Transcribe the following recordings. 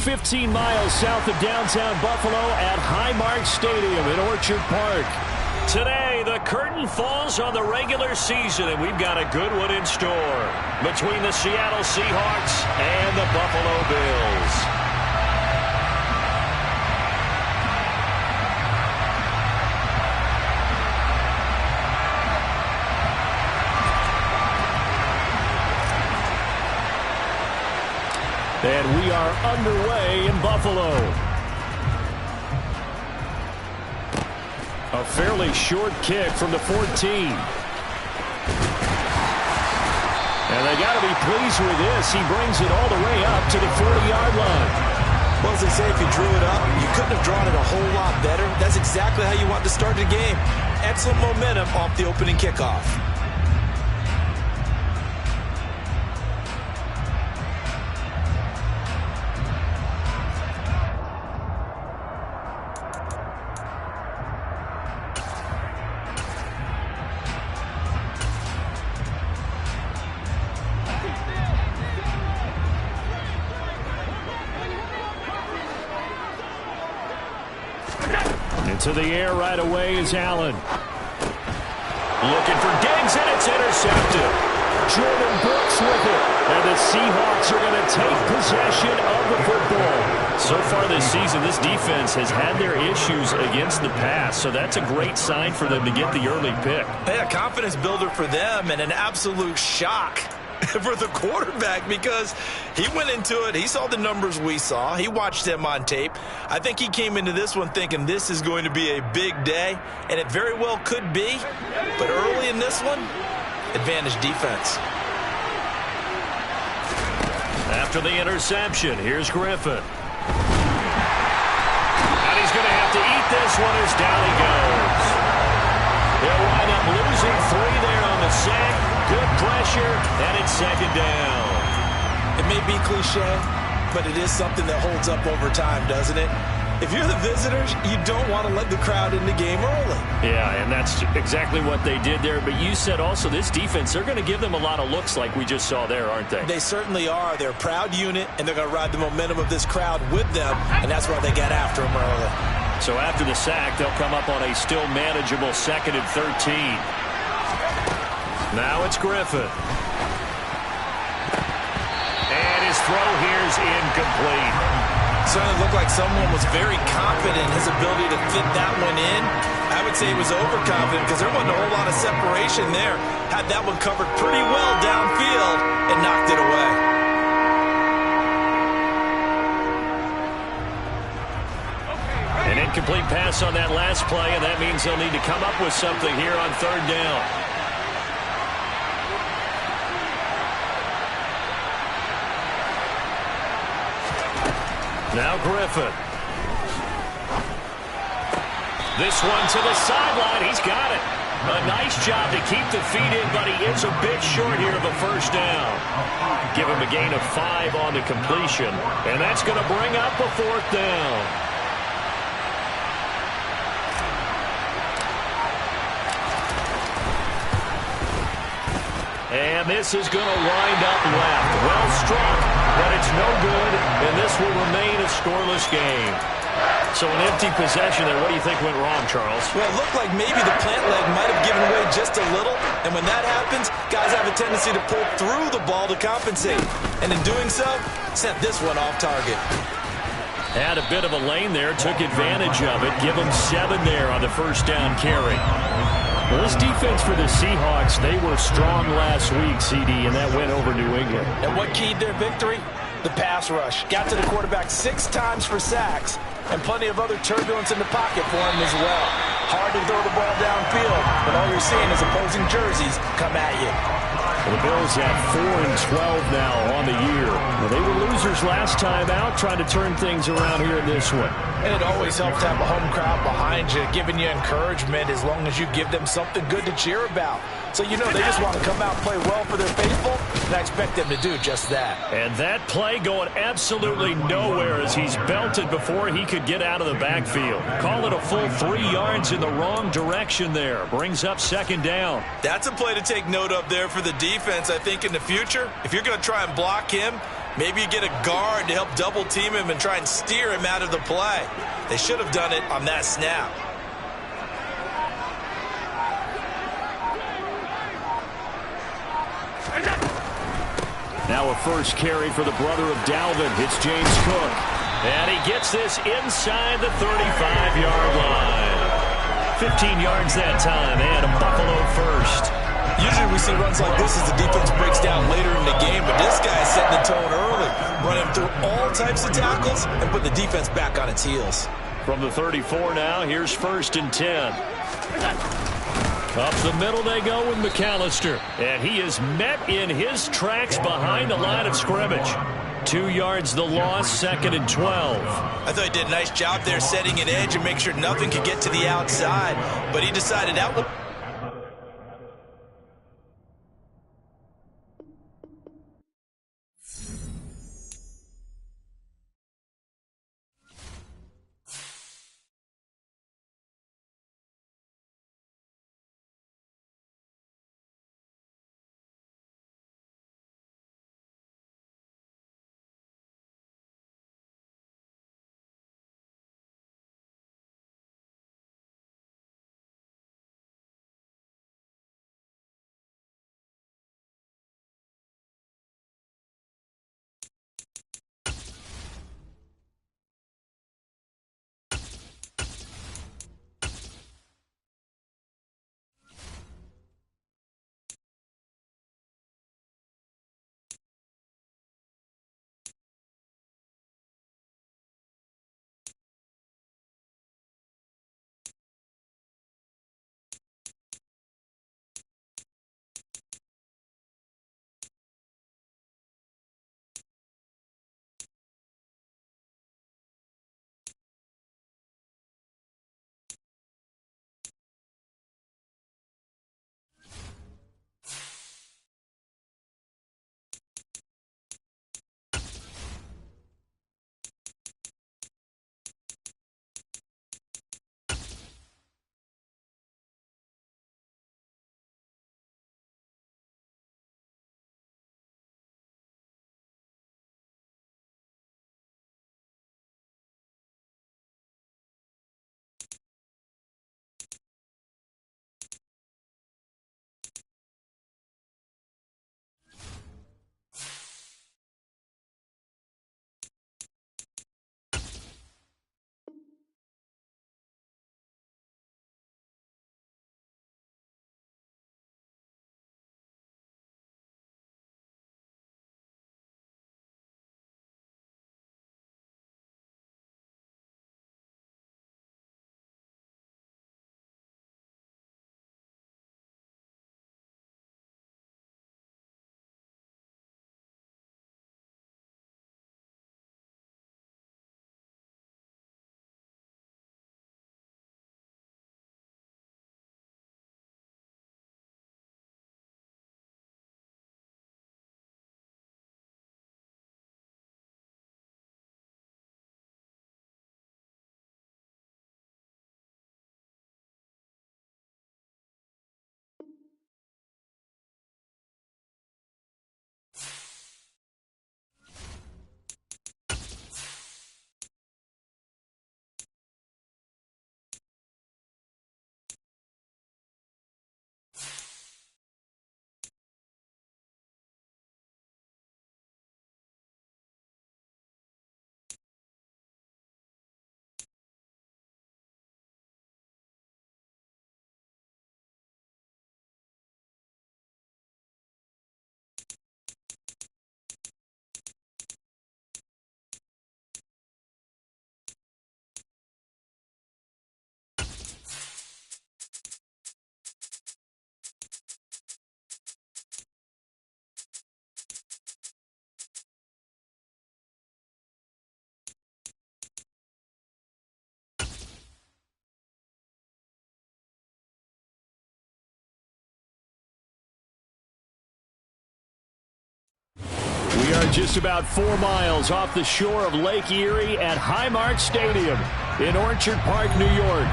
15 miles south of downtown Buffalo at Highmark Stadium in Orchard Park. Today, the curtain falls on the regular season, and we've got a good one in store between the Seattle Seahawks and the Buffalo Bills. And we are underway in Buffalo. A fairly short kick from the 14. And they got to be pleased with this. He brings it all the way up to the 40-yard line. Well, as they say, if you drew it up, you couldn't have drawn it a whole lot better. That's exactly how you want to start the game. Excellent momentum off the opening kickoff. To the air right away is Allen. Looking for Diggs, and it's intercepted. Jordan Brooks with it. And the Seahawks are going to take possession of the football. So far this season, this defense has had their issues against the pass, so that's a great sign for them to get the early pick. Yeah, confidence builder for them and an absolute shock for the quarterback because he went into it. He saw the numbers we saw. He watched them on tape. I think he came into this one thinking this is going to be a big day, and it very well could be. But early in this one, advantage defense. After the interception, here's Griffin. And he's going to have to eat this one as down he goes. They'll wind up losing 3 there on the sack. Good pressure, and it's second down. It may be cliche, but it is something that holds up over time, doesn't it? If you're the visitors, you don't want to let the crowd in the game early. Yeah, and that's exactly what they did there. But you said also this defense, they're going to give them a lot of looks like we just saw there, aren't they? They certainly are. They're a proud unit, and they're going to ride the momentum of this crowd with them, and that's why they get after them early. So after the sack, they'll come up on a still manageable 2nd and 13. Now it's Griffin. And his throw here's incomplete. Certainly looked like someone was very confident in his ability to fit that one in. I would say he was overconfident because there wasn't a whole lot of separation there. Had that one covered pretty well downfield and knocked it away. An incomplete pass on that last play, and that means they'll need to come up with something here on 3rd down. Now Griffin. This one to the sideline. He's got it. A nice job to keep the feet in, but he is a bit short here of a 1st down. Give him a gain of 5 on the completion, and that's going to bring up a 4th down. And this is going to wind up left. Well struck, but it's no good, and this will remain a scoreless game. So an empty possession there. What do you think went wrong, Charles? Well, it looked like maybe the plant leg might have given away just a little, and when that happens, guys have a tendency to pull through the ball to compensate. And in doing so, sent this one off target. Had a bit of a lane there, took advantage of it. Give them 7 there on the 1st down carry. Well, this defense for the Seahawks, they were strong last week, CD, and that went over New England. And what keyed their victory? The pass rush. Got to the quarterback 6 times for sacks, and plenty of other turbulence in the pocket for him as well. Hard to throw the ball downfield, but all you're seeing is opposing jerseys come at you. Well, the Bills have 4-12 now on the year. Well, they were losers last time out, trying to turn things around here in this one. And it always helps to have a home crowd behind you, giving you encouragement as long as you give them something good to cheer about. So, you know, they just want to come out and play well for their faithful, and I expect them to do just that. And that play going absolutely nowhere as he's belted before he could get out of the backfield. Call it a full 3 yards in the wrong direction there. Brings up 2nd down. That's a play to take note of there for the defense. defense, I think, in the future, if you're going to try and block him, maybe you get a guard to help double team him and try and steer him out of the play. They should have done it on that snap. Now a first carry for the brother of Dalvin. It's James Cook. And he gets this inside the 35-yard line. 15 yards that time, and a Buffalo first. Usually we see runs like this as the defense breaks down later in the game, but this guy's setting the tone early, running through all types of tackles and putting the defense back on its heels. From the 34 now, here's 1st and 10. Up the middle they go with McAllister, and he is met in his tracks behind the line of scrimmage. 2 yards the loss, 2nd and 12. I thought he did a nice job there setting an edge and make sure nothing could get to the outside, but he decided that would... We are just about 4 miles off the shore of Lake Erie at Highmark Stadium in Orchard Park, New York.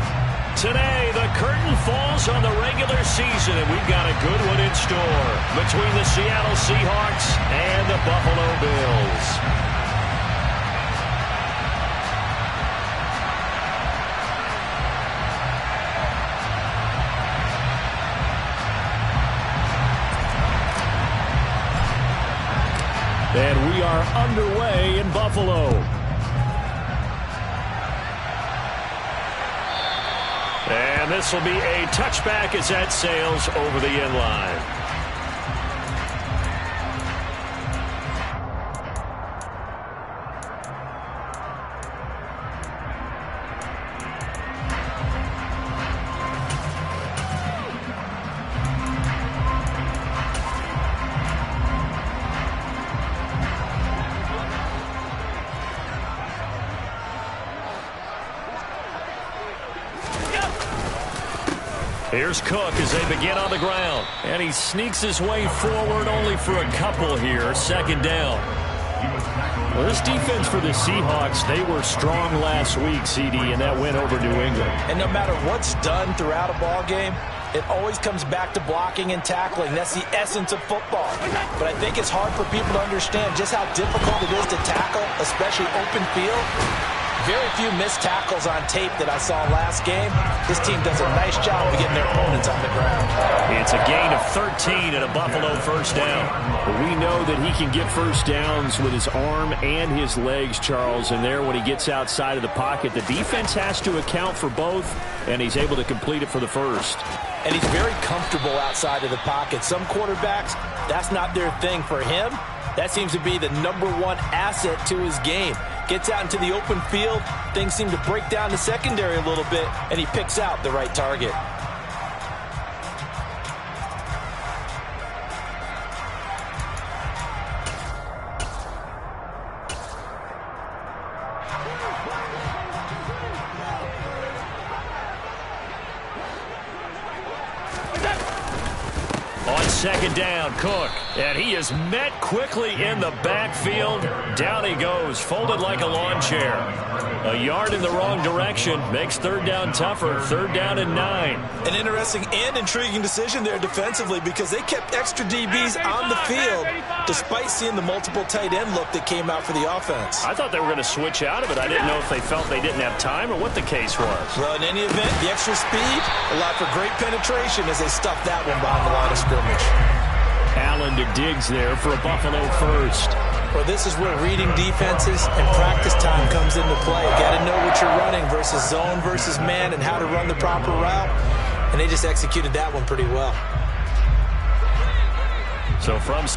Today, the curtain falls on the regular season, and we've got a good one in store between the Seattle Seahawks and the Buffalo Bills. And we are underway in Buffalo. And this will be a touchback as that sails over the end line. Here's Cook as they begin on the ground. And he sneaks his way forward only for a couple here. Second down. Well, this defense for the Seahawks, they were strong last week, CD, and that went over New England. And no matter what's done throughout a ball game, it always comes back to blocking and tackling. That's the essence of football. But I think it's hard for people to understand just how difficult it is to tackle, especially open field. Very few missed tackles on tape that I saw last game. This team does a nice job of getting their opponents on the ground. It's a gain of 13 and a Buffalo first down. But we know that he can get first downs with his arm and his legs, Charles. And there, when he gets outside of the pocket, the defense has to account for both, and he's able to complete it for the first. And he's very comfortable outside of the pocket. Some quarterbacks, that's not their thing. For him, that seems to be the #1 asset to his game. Gets out into the open field, things seem to break down the secondary a little bit, and he picks out the right target. Second down, Cook. And he is met quickly in the backfield. Down he goes, folded like a lawn chair. A yard in the wrong direction makes third down tougher. Third down and 9. An interesting and intriguing decision there defensively because they kept extra DBs on the field despite seeing the multiple tight end look that came out for the offense. I thought they were going to switch out of it. I didn't know if they felt they didn't have time or what the case was. Well, in any event, the extra speed allowed for great penetration as they stuffed that one behind the line of scrimmage. Allen to Diggs there for a Buffalo first. Well, this is where reading defenses and practice time comes into play. Got to know what you're running versus zone versus man and how to run the proper route. And they just executed that one pretty well. So from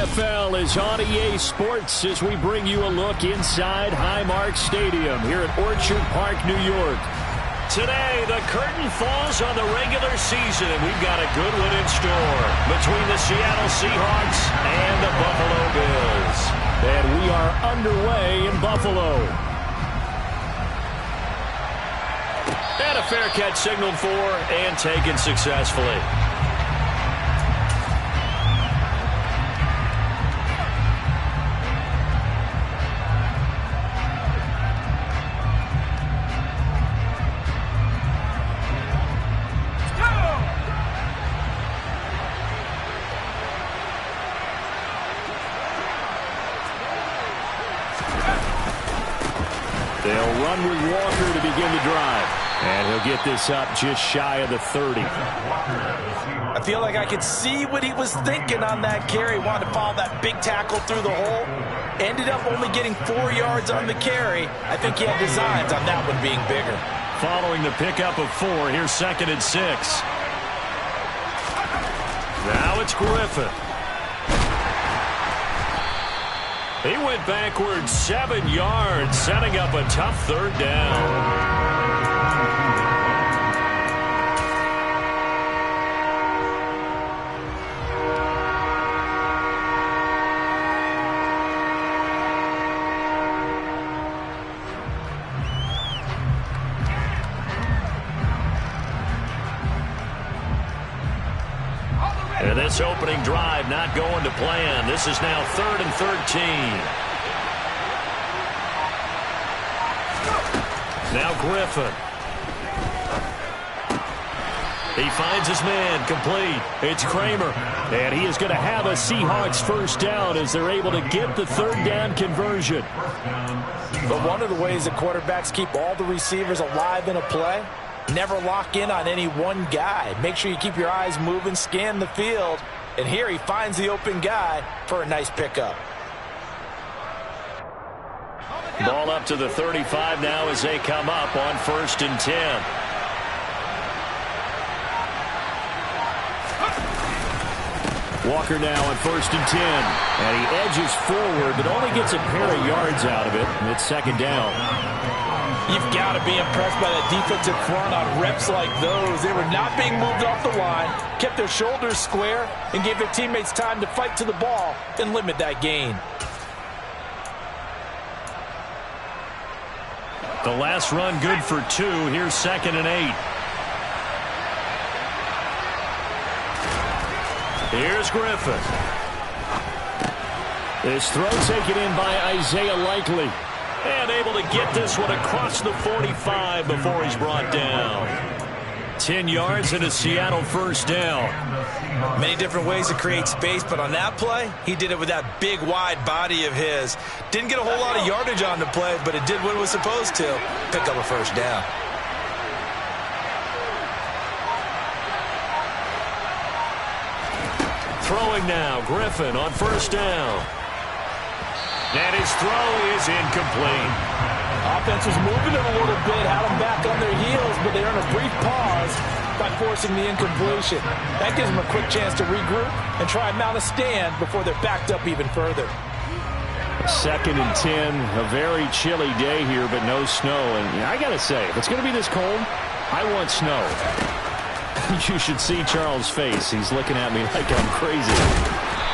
NFL is on EA Sports as we bring you a look inside Highmark Stadium here at Orchard Park, New York. Today, the curtain falls on the regular season, and we've got a good one in store between the Seattle Seahawks and the Buffalo Bills. And we are underway in Buffalo. And a fair catch signaled for and taken successfully. They'll run with Walker to begin the drive. And he'll get this up just shy of the 30. I feel like I could see what he was thinking on that carry. Wanted to follow that big tackle through the hole. Ended up only getting 4 yards on the carry. I think he had designs on that one being bigger. Following the pickup of 4, here's 2nd and 6. Now it's Griffin. He went backwards 7 yards, setting up a tough 3rd down. And this opening drive not going to plan. This is now 3rd and 13. Now Griffin. He finds his man, complete. It's Kramer. And he is going to have a Seahawks 1st down as they're able to get the 3rd down conversion. But one of the ways that quarterbacks keep all the receivers alive in a play, never lock in on any one guy. Make sure you keep your eyes moving, scan the field. And here he finds the open guy for a nice pickup. Ball up to the 35 now as they come up on 1st and 10. Walker now on 1st and 10. And he edges forward, but only gets a pair of yards out of it. And it's 2nd down. You've got to be impressed by that defensive front on reps like those. They were not being moved off the line, kept their shoulders square, and gave their teammates time to fight to the ball and limit that gain. The last run good for 2. Here's 2nd and 8. Here's Griffin. This throw taken in by Isaiah Likely. And able to get this one across the 45 before he's brought down. 10 yards and a Seattle 1st down. Many different ways to create space, but on that play, he did it with that big, wide body of his. Didn't get a whole lot of yardage on the play, but it did what it was supposed to. Pick up a 1st down. Throwing now, Griffin on 1st down. And his throw is incomplete. Offense was moving it a little bit, had them back on their heels, but they earned a brief pause by forcing the incompletion. That gives them a quick chance to regroup and try and mount a stand before they're backed up even further. 2nd and 10, a very chilly day here, but no snow. And I got to say, if it's going to be this cold, I want snow. You should see Charles' face. He's looking at me like I'm crazy.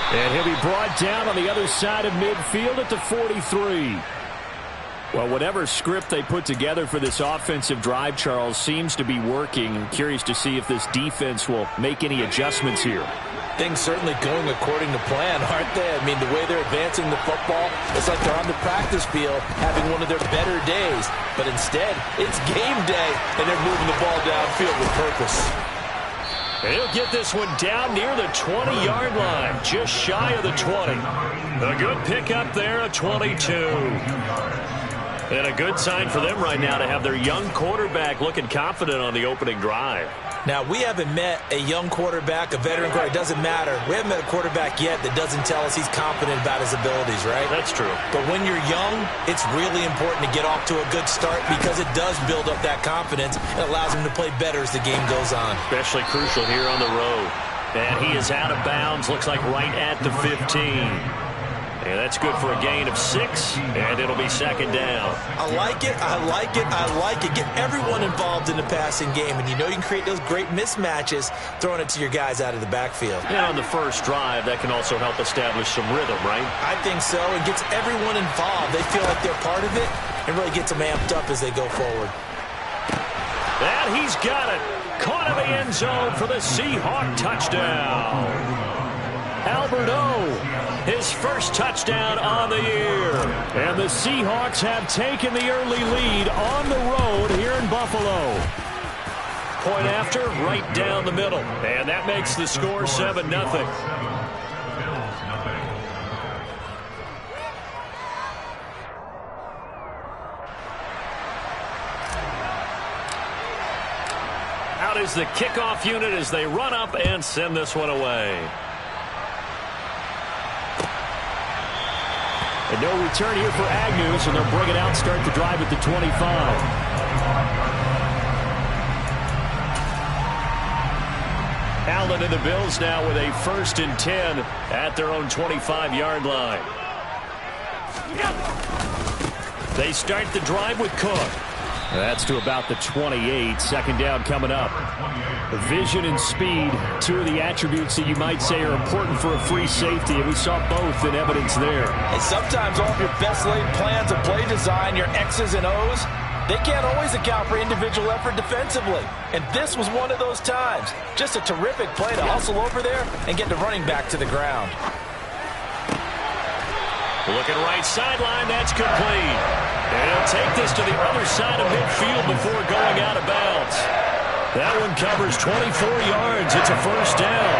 And he'll be brought down on the other side of midfield at the 43. Well, whatever script they put together for this offensive drive, Charles, seems to be working. I'm curious to see if this defense will make any adjustments here. Things certainly going according to plan, aren't they? I mean, the way they're advancing the football, it's like they're on the practice field having one of their better days. But instead, it's game day, and they're moving the ball downfield with purpose. He'll get this one down near the 20-yard line, just shy of the 20. A good pickup there, a 22. And a good sign for them right now to have their young quarterback looking confident on the opening drive. Now, we haven't met a young quarterback, a veteran quarterback. It doesn't matter. We haven't met a quarterback yet that doesn't tell us he's confident about his abilities, right? That's true. But when you're young, it's really important to get off to a good start because it does build up that confidence and allows him to play better as the game goes on. Especially crucial here on the road. And he is out of bounds, looks like right at the 15. And that's good for a gain of 6, and it'll be second down. I like it, I like it, I like it. Get everyone involved in the passing game, and you know you can create those great mismatches throwing it to your guys out of the backfield. Yeah, on the first drive, that can also help establish some rhythm, right? I think so. It gets everyone involved. They feel like they're part of it, and really gets them amped up as they go forward. And he's got it. Caught in the end zone for the Seahawk touchdown. Albert O, his first touchdown on the year. And the Seahawks have taken the early lead on the road here in Buffalo. Point after, right down the middle. And that makes the score 7-0. Out is the kickoff unit as they run up and send this one away. And no return here for Agnew, so they'll bring it out, start the drive at the 25. Allen and the Bills now with a 1st and 10 at their own 25-yard line. They start the drive with Cook. That's to about the 28. Second down coming up. Vision and speed, two of the attributes that you might say are important for a free safety, and we saw both in evidence there. And sometimes all of your best laid plans of play design, your X's and O's, they can't always account for individual effort defensively. And this was one of those times. Just a terrific play to hustle over there and get the running back to the ground. Looking right sideline, that's complete. And he'll take this to the other side of midfield before going out of bounds. That one covers 24 yards. It's a first down.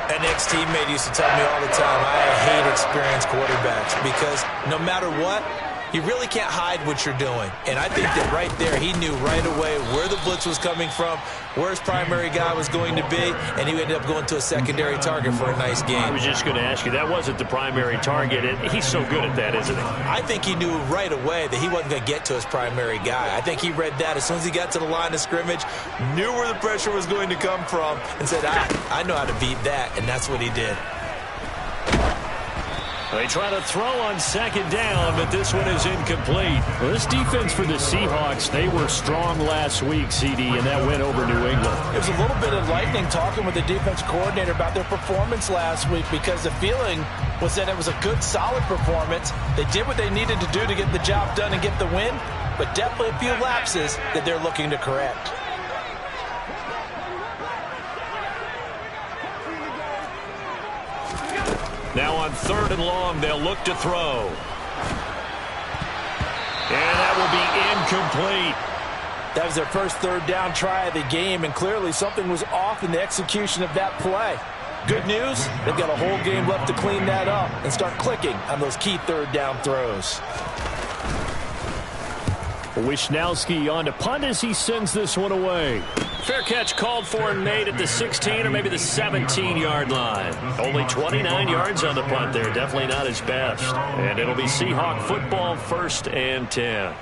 An ex-teammate used to tell me all the time, I hate experienced quarterbacks because no matter what, you really can't hide what you're doing. And I think that right there, he knew right away where the blitz was coming from, where his primary guy was going to be, and he ended up going to a secondary target for a nice game. I was just going to ask you, that wasn't the primary target. He's so good at that, isn't he? I think he knew right away that he wasn't going to get to his primary guy. I think he read that as soon as he got to the line of scrimmage, knew where the pressure was going to come from, and said, I know how to beat that, and that's what he did. They try to throw on second down, but this one is incomplete. Well, this defense for the Seahawks, they were strong last week, CD, and that went over New England. It was a little bit enlightening talking with the defense coordinator about their performance last week because the feeling was that it was a good, solid performance. They did what they needed to do to get the job done and get the win, but definitely a few lapses that they're looking to correct. Now on 3rd and long, they'll look to throw. And that will be incomplete. That was their first 3rd down try of the game, and clearly something was off in the execution of that play. Good news, they've got a whole game left to clean that up and start clicking on those key 3rd down throws. Wishnowski on to punt as he sends this one away. Fair catch called for and made at the 16 or maybe the 17-yard line. Only 29 yards on the punt there. Definitely not his best. And it'll be Seahawk football, 1st and 10.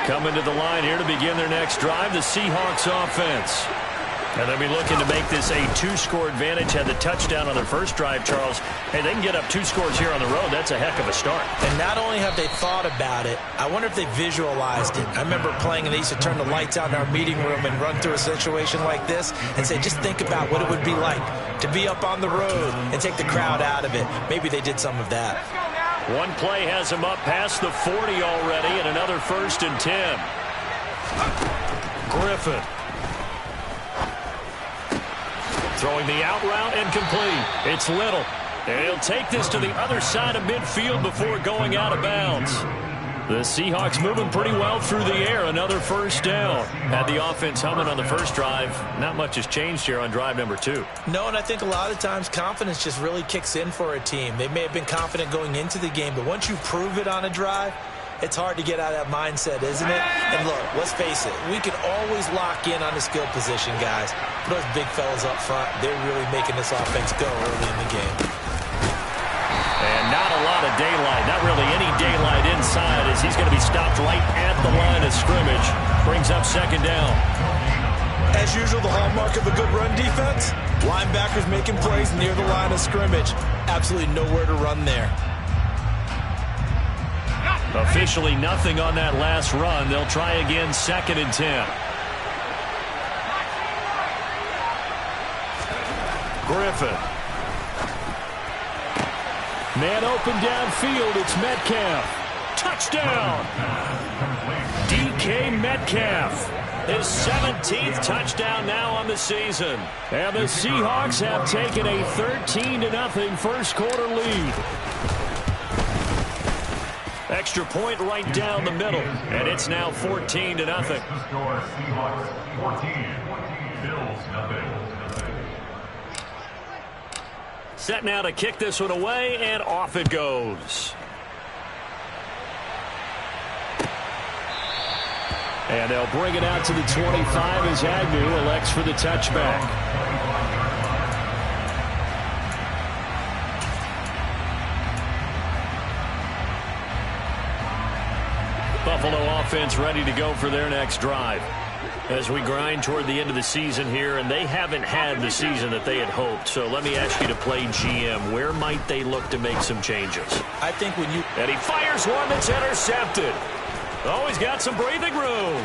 Coming to the line here to begin their next drive, the Seahawks offense. And they'll be looking to make this a 2-score advantage. Had the touchdown on their first drive, Charles. Hey, they can get up 2 scores here on the road. That's a heck of a start. And not only have they thought about it, I wonder if they visualized it. I remember playing, and they used to turn the lights out in our meeting room and run through a situation like this and say, just think about what it would be like to be up on the road and take the crowd out of it. Maybe they did some of that. One play has him up past the 40 already, and another 1st and 10. Griffin. Throwing the out route and complete. It's Little. And he'll take this to the other side of midfield before going out of bounds. The Seahawks moving pretty well through the air. Another 1st down. Had the offense humming on the first drive. Not much has changed here on drive number 2. No, and I think a lot of times confidence just really kicks in for a team. They may have been confident going into the game, but once you prove it on a drive, it's hard to get out of that mindset, isn't it? And look, let's face it, we can always lock in on the skill position, guys. But those big fellas up front, they're really making this offense go early in the game. And not a lot of daylight, not really any daylight in inside as he's going to be stopped right at the line of scrimmage. Brings up second down. As usual, the hallmark of a good run defense, linebackers making plays near the line of scrimmage. Absolutely nowhere to run there. Officially nothing on that last run. They'll try again, 2nd and 10. Griffin. Man open downfield. It's Metcalf. Touchdown. DK Metcalf. His 17th touchdown now on the season. And the Seahawks have taken a 13-0 first quarter lead. Extra point right down the middle. And it's now 14-0. Seahawks 14, Bills nothing. Set now to kick this one away, and off it goes. And they'll bring it out to the 25 as Agnew elects for the touchback. Buffalo offense ready to go for their next drive. As we grind toward the end of the season here, and they haven't had the season that they had hoped. So let me ask you to play GM. Where might they look to make some changes? I think when you... And he fires one that's intercepted. Oh, he's got some breathing room.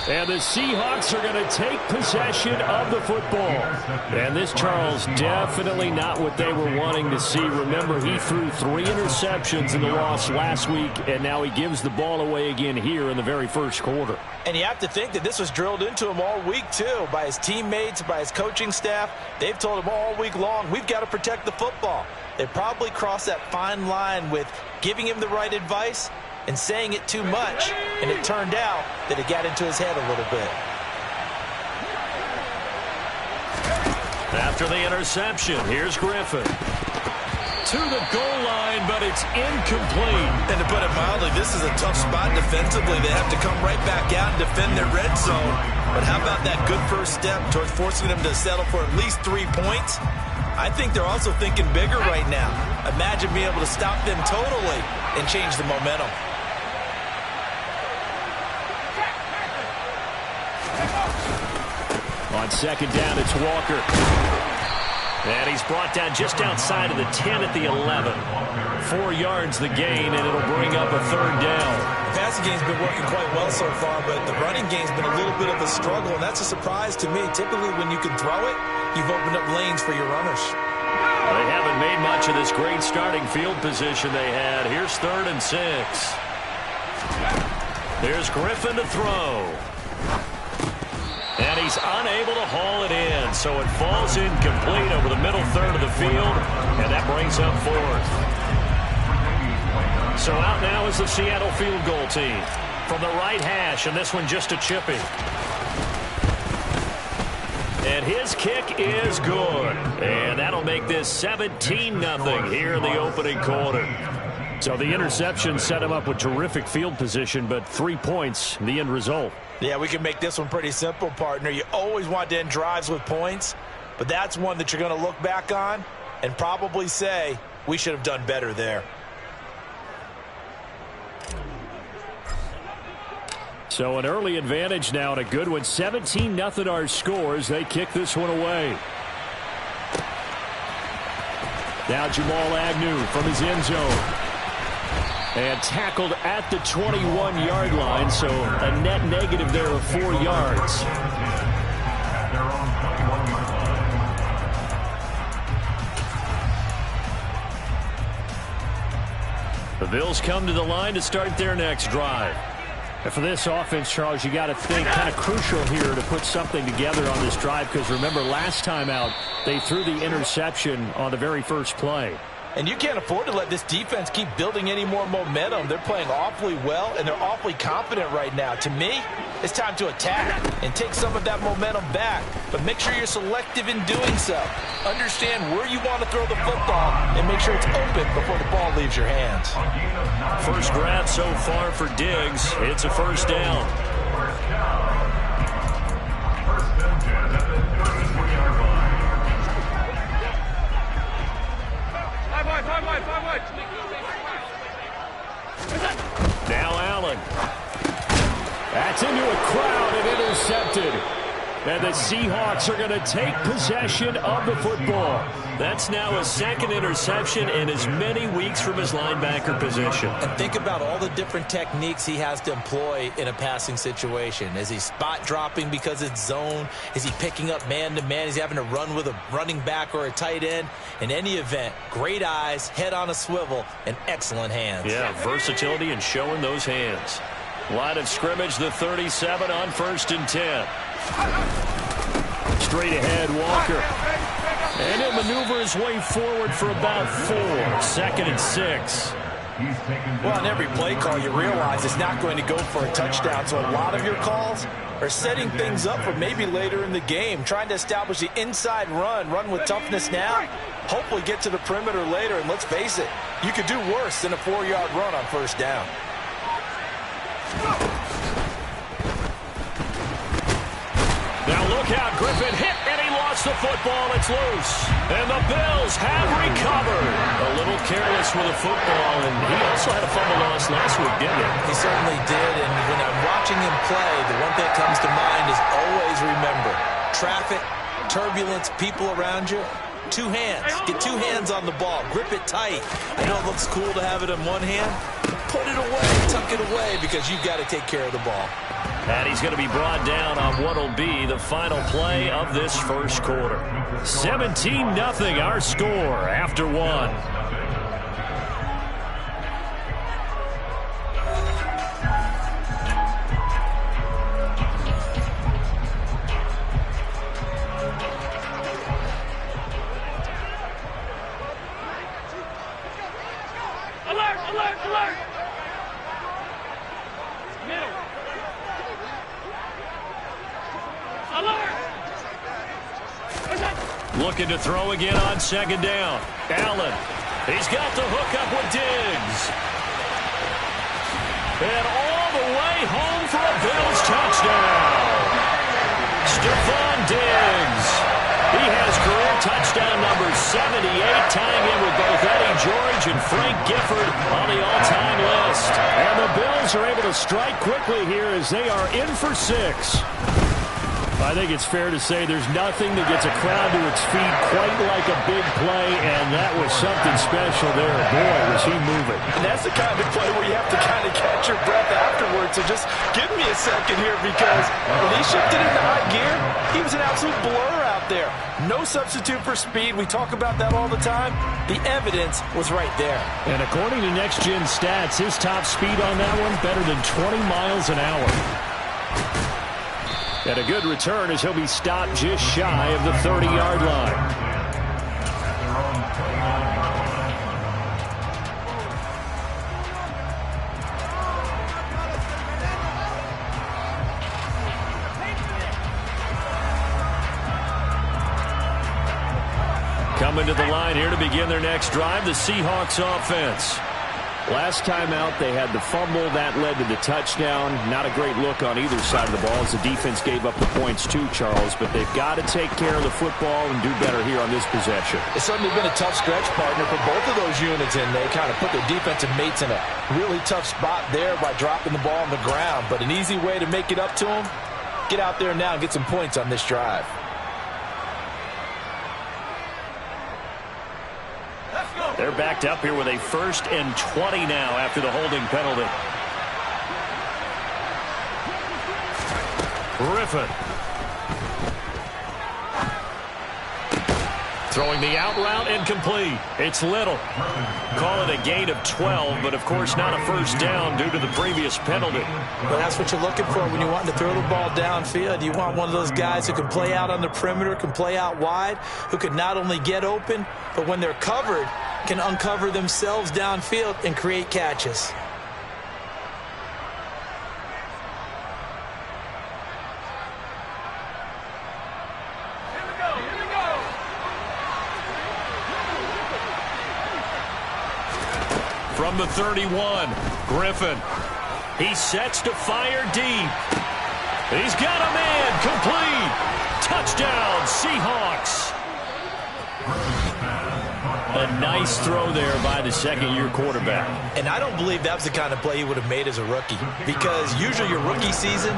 And the Seahawks are going to take possession of the football. And this, Charles, definitely not what they were wanting to see. Remember, he threw 3 interceptions in the loss last week, and now he gives the ball away again here in the very first quarter. And you have to think that this was drilled into him all week, too, by his teammates, by his coaching staff. They've told him all week long, we've got to protect the football. They probably crossed that fine line with giving him the right advice and saying it too much, and it turned out that it got into his head a little bit. After the interception, here's Griffin. To the goal line, but it's incomplete. And to put it mildly, this is a tough spot defensively. They have to come right back out and defend their red zone. But how about that good first step towards forcing them to settle for at least 3 points? I think they're also thinking bigger right now. Imagine being able to stop them totally and change the momentum. On second down, it's Walker. And he's brought down just outside of the 10 at the 11. 4 yards the gain, and it'll bring up a 3rd down. The passing game's been working quite well so far, but the running game's been a little bit of a struggle, and that's a surprise to me. Typically, when you can throw it, you've opened up lanes for your runners. They haven't made much of this great starting field position they had. Here's 3rd and 6. There's Griffin to throw. And he's unable to haul it in, so it falls incomplete over the middle third of the field, and that brings up 4th. So out now is the Seattle field goal team from the right hash, and this one just a chipping. And his kick is good, and that'll make this 17-0 here in the opening quarter. So the interception set him up with terrific field position, but 3 points, the end result. Yeah, we can make this one pretty simple, partner. You always want to end drives with points, but that's one that you're going to look back on and probably say, we should have done better there. So an early advantage now and a good one. 17-0 our scores. They kick this one away. Now Jamal Agnew from his end zone. And tackled at the 21-yard line, so a net negative there of 4 yards. The Bills come to the line to start their next drive. And for this offense, Charles, you got to think kind of crucial here to put something together on this drive, because remember, last time out, they threw the interception on the very first play. And you can't afford to let this defense keep building any more momentum. They're playing awfully well, and they're awfully confident right now. To me, it's time to attack and take some of that momentum back. But make sure you're selective in doing so. Understand where you want to throw the football and make sure it's open before the ball leaves your hands. First grab so far for Diggs. It's a first down. And the Seahawks are going to take possession of the football. That's now a second interception in as many weeks from his linebacker position. And think about all the different techniques he has to employ in a passing situation. Is he spot dropping because it's zone? Is he picking up man-to-man? Is he having to run with a running back or a tight end? In any event, great eyes, head on a swivel, and excellent hands. Yeah, versatility and showing those hands. Line of scrimmage, the 37 on 1st and 10. Straight ahead, Walker. And he'll maneuver his way forward for about 4. 2nd and 6. Well, on every play call, you realize it's not going to go for a touchdown. So a lot of your calls are setting things up for maybe later in the game, trying to establish the inside run with toughness now, hopefully get to the perimeter later. And let's face it, you could do worse than a 4-yard run on 1st down. Now look out, Griffin hit, and he lost the football. It's loose. And the Bills have recovered. A little careless with the football, and he also had a fumble loss last week, didn't he? He certainly did, and when I'm watching him play, the one thing that comes to mind is always remember, traffic, turbulence, people around you, 2 hands. Get 2 hands on the ball. Grip it tight. I know it looks cool to have it in one hand. Put it away, tuck it away, because you've got to take care of the ball. And he's going to be brought down on what will be the final play of this first quarter. 17-0 our score after 1. Looking to throw again on 2nd down. Allen. He's got the hook up with Diggs. And all the way home for a Bills touchdown. Stephon Diggs. He has career touchdown number 78, tying in with both Eddie George and Frank Gifford on the all-time list. And the Bills are able to strike quickly here as they are in for 6. I think it's fair to say there's nothing that gets a crowd to its feet quite like a big play, and that was something special there. Boy, was he moving. And that's the kind of play where you have to kind of catch your breath afterwards. So just give me a second here, because when he shifted into high gear, he was an absolute blur out there. No substitute for speed. We talk about that all the time. The evidence was right there. And according to Next Gen Stats, his top speed on that one, better than 20 miles an hour. And a good return as he'll be stopped just shy of the 30-yard line. Coming to the line here to begin their next drive, the Seahawks offense. Last time out, they had the fumble. That led to the touchdown. Not a great look on either side of the ball as the defense gave up the points too, Charles. But they've got to take care of the football and do better here on this possession. It's certainly been a tough stretch, partner, for both of those units, and they kind of put their defensive mates in a really tough spot there by dropping the ball on the ground. But an easy way to make it up to them, get out there now and get some points on this drive. They're backed up here with a 1st and 20 now after the holding penalty. Griffin. Throwing the out route incomplete. It's Little. Call it a gain of 12, but of course not a 1st down due to the previous penalty. Well, that's what you're looking for when you want to throw the ball downfield. You want one of those guys who can play out on the perimeter, can play out wide, who can not only get open, but when they're covered, can uncover themselves downfield and create catches. From the 31, Griffin. He sets to fire deep. He's got a man, complete. Touchdown, Seahawks. A nice throw there by the second-year quarterback. And I don't believe that was the kind of play he would have made as a rookie, because usually your rookie season,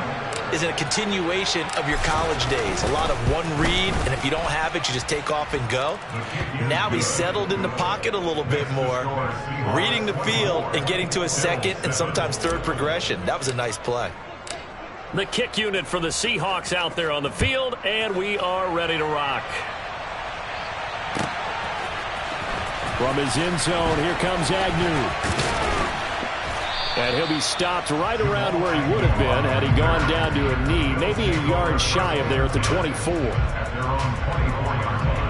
is a continuation of your college days. A lot of one read, and if you don't have it, you just take off and go. Now he's settled in the pocket a little bit more, reading the field and getting to a second and sometimes third progression. That was a nice play. The kick unit for the Seahawks out there on the field, and we are ready to rock. From his end zone, here comes Agnew. And he'll be stopped right around where he would have been had he gone down to a knee, maybe a yard shy of there at the 24. At their own 24-yard line.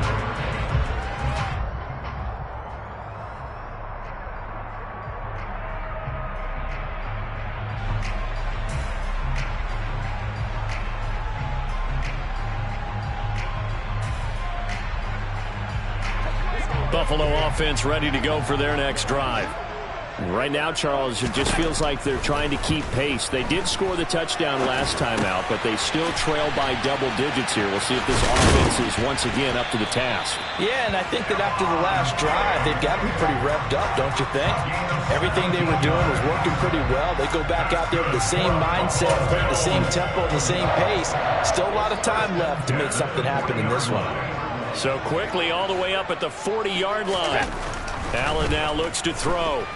Buffalo offense ready to go for their next drive. Right now, Charles, it just feels like they're trying to keep pace. They did score the touchdown last time out, but they still trail by double digits here. We'll see if this offense is once again up to the task. Yeah, and I think that after the last drive, they've got to be pretty revved up, don't you think? Everything they were doing was working pretty well. They go back out there with the same mindset, playing the same tempo and the same pace. Still a lot of time left to make something happen in this one. So quickly all the way up at the 40-yard line. Allen now looks to throw.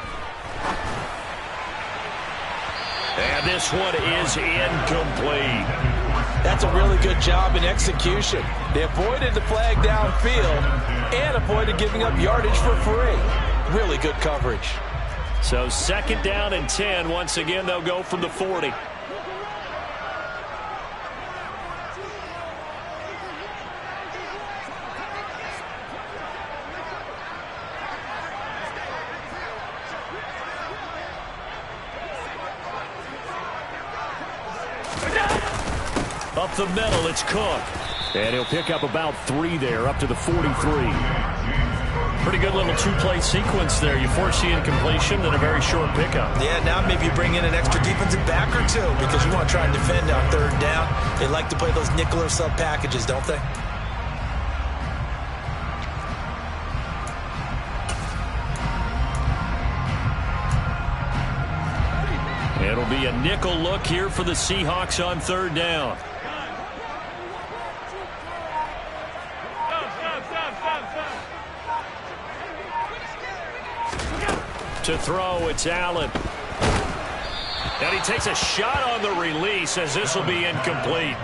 And this one is incomplete. That's a really good job in execution. They avoided the flag downfield and avoided giving up yardage for free. Really good coverage. So 2nd down and 10. Once again, they'll go from the 40. Up the middle, it's Cook. And he'll pick up about 3 there, up to the 43. Pretty good little two-play sequence there. You force the incompletion, then a very short pickup. Yeah, now maybe you bring in an extra defensive back or two because you want to try and defend on 3rd down. They like to play those nickel or sub packages, don't they? It'll be a nickel look here for the Seahawks on 3rd down. To throw, it's Allen. And he takes a shot on the release as this will be incomplete.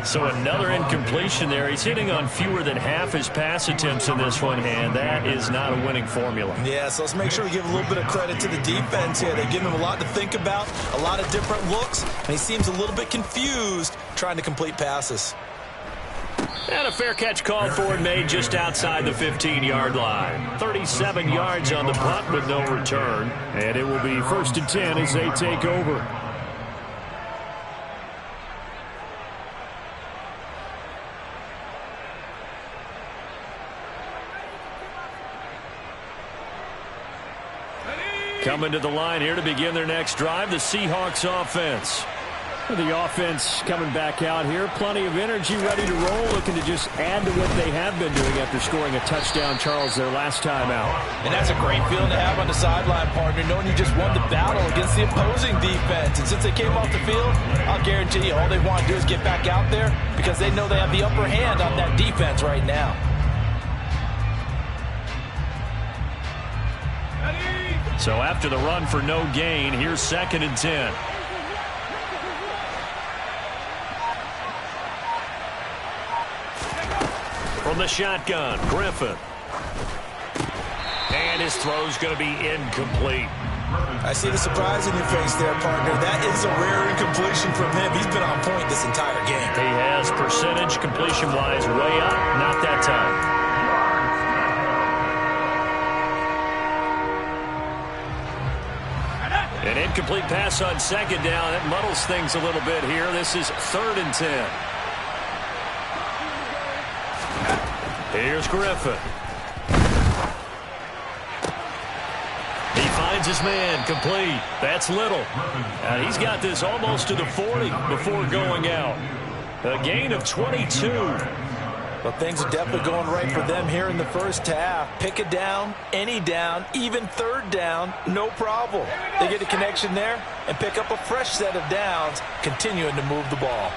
So another incompletion there. He's hitting on fewer than half his pass attempts in this one, and that is not a winning formula. Yeah, so let's make sure we give a little bit of credit to the defense here. They give him a lot to think about, a lot of different looks, and he seems a little bit confused trying to complete passes. And a fair catch called for and made just outside the 15-yard line. 37 yards on the punt with no return. And it will be 1st and 10 as they take over. Coming to the line here to begin their next drive, the Seahawks offense. The offense coming back out here. Plenty of energy, ready to roll, looking to just add to what they have been doing after scoring a touchdown, Charles, their last time out. And that's a great feeling to have on the sideline, partner, knowing you just won the battle against the opposing defense. And since they came off the field, I'll guarantee you all they want to do is get back out there because they know they have the upper hand on that defense right now. So after the run for no gain, here's 2nd and 10. From the shotgun, Griffin. And his throw's going to be incomplete. I see the surprise in your face there, partner. That is a rare incompletion from him. He's been on point this entire game. He has percentage completion-wise way up. Not that time. An incomplete pass on 2nd down. That muddles things a little bit here. This is 3rd and 10. Here's Griffin. He finds his man, complete. That's Little. And he's got this almost to the 40 before going out. A gain of 22. Well, things are definitely going right for them here in the first half. Pick a down, any down, even third down, no problem. They get a connection there and pick up a fresh set of downs, continuing to move the ball.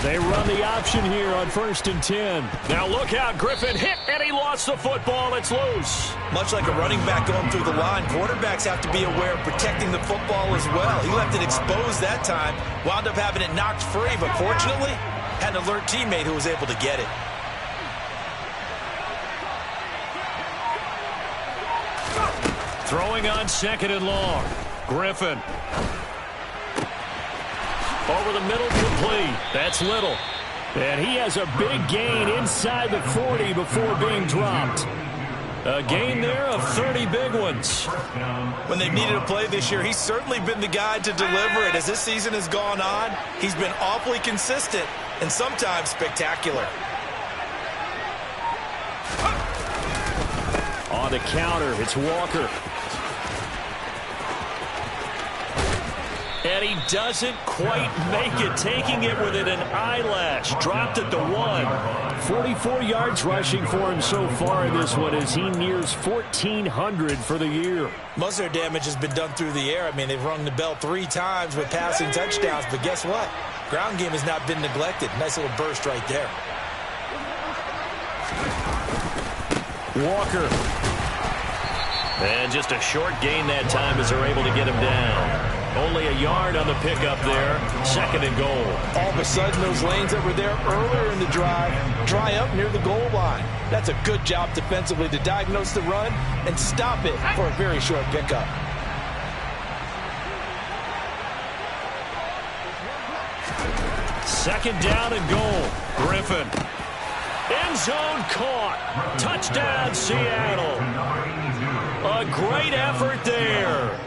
They run the option here on 1st and 10. Now look out, Griffin hit, and he lost the football. It's loose. Much like a running back going through the line, quarterbacks have to be aware of protecting the football as well. He left it exposed that time, wound up having it knocked free, but fortunately, had an alert teammate who was able to get it. Throwing on 2nd and long. Griffin. Over the middle, complete. That's Little. And he has a big gain inside the 40 before being dropped. A gain there of 30 big ones. When they've needed a play this year, he's certainly been the guy to deliver it. As this season has gone on, he's been awfully consistent and sometimes spectacular. On the counter, it's Walker. And he doesn't quite make it, taking it within an eyelash. Dropped it to 1. 44 yards rushing for him so far in this one as he nears 1,400 for the year. Most of their damage has been done through the air. I mean, they've rung the bell 3 times with passing touchdowns, but guess what? Ground game has not been neglected. Nice little burst right there. Walker. And just a short gain that time as they're able to get him down. Only a yard on the pickup there. 2nd and goal. All of a sudden, those lanes that were there earlier in the drive dry up near the goal line. That's a good job defensively to diagnose the run and stop it for a very short pickup. Second down and goal. Griffin. End zone caught. Touchdown, Seattle. A great effort there.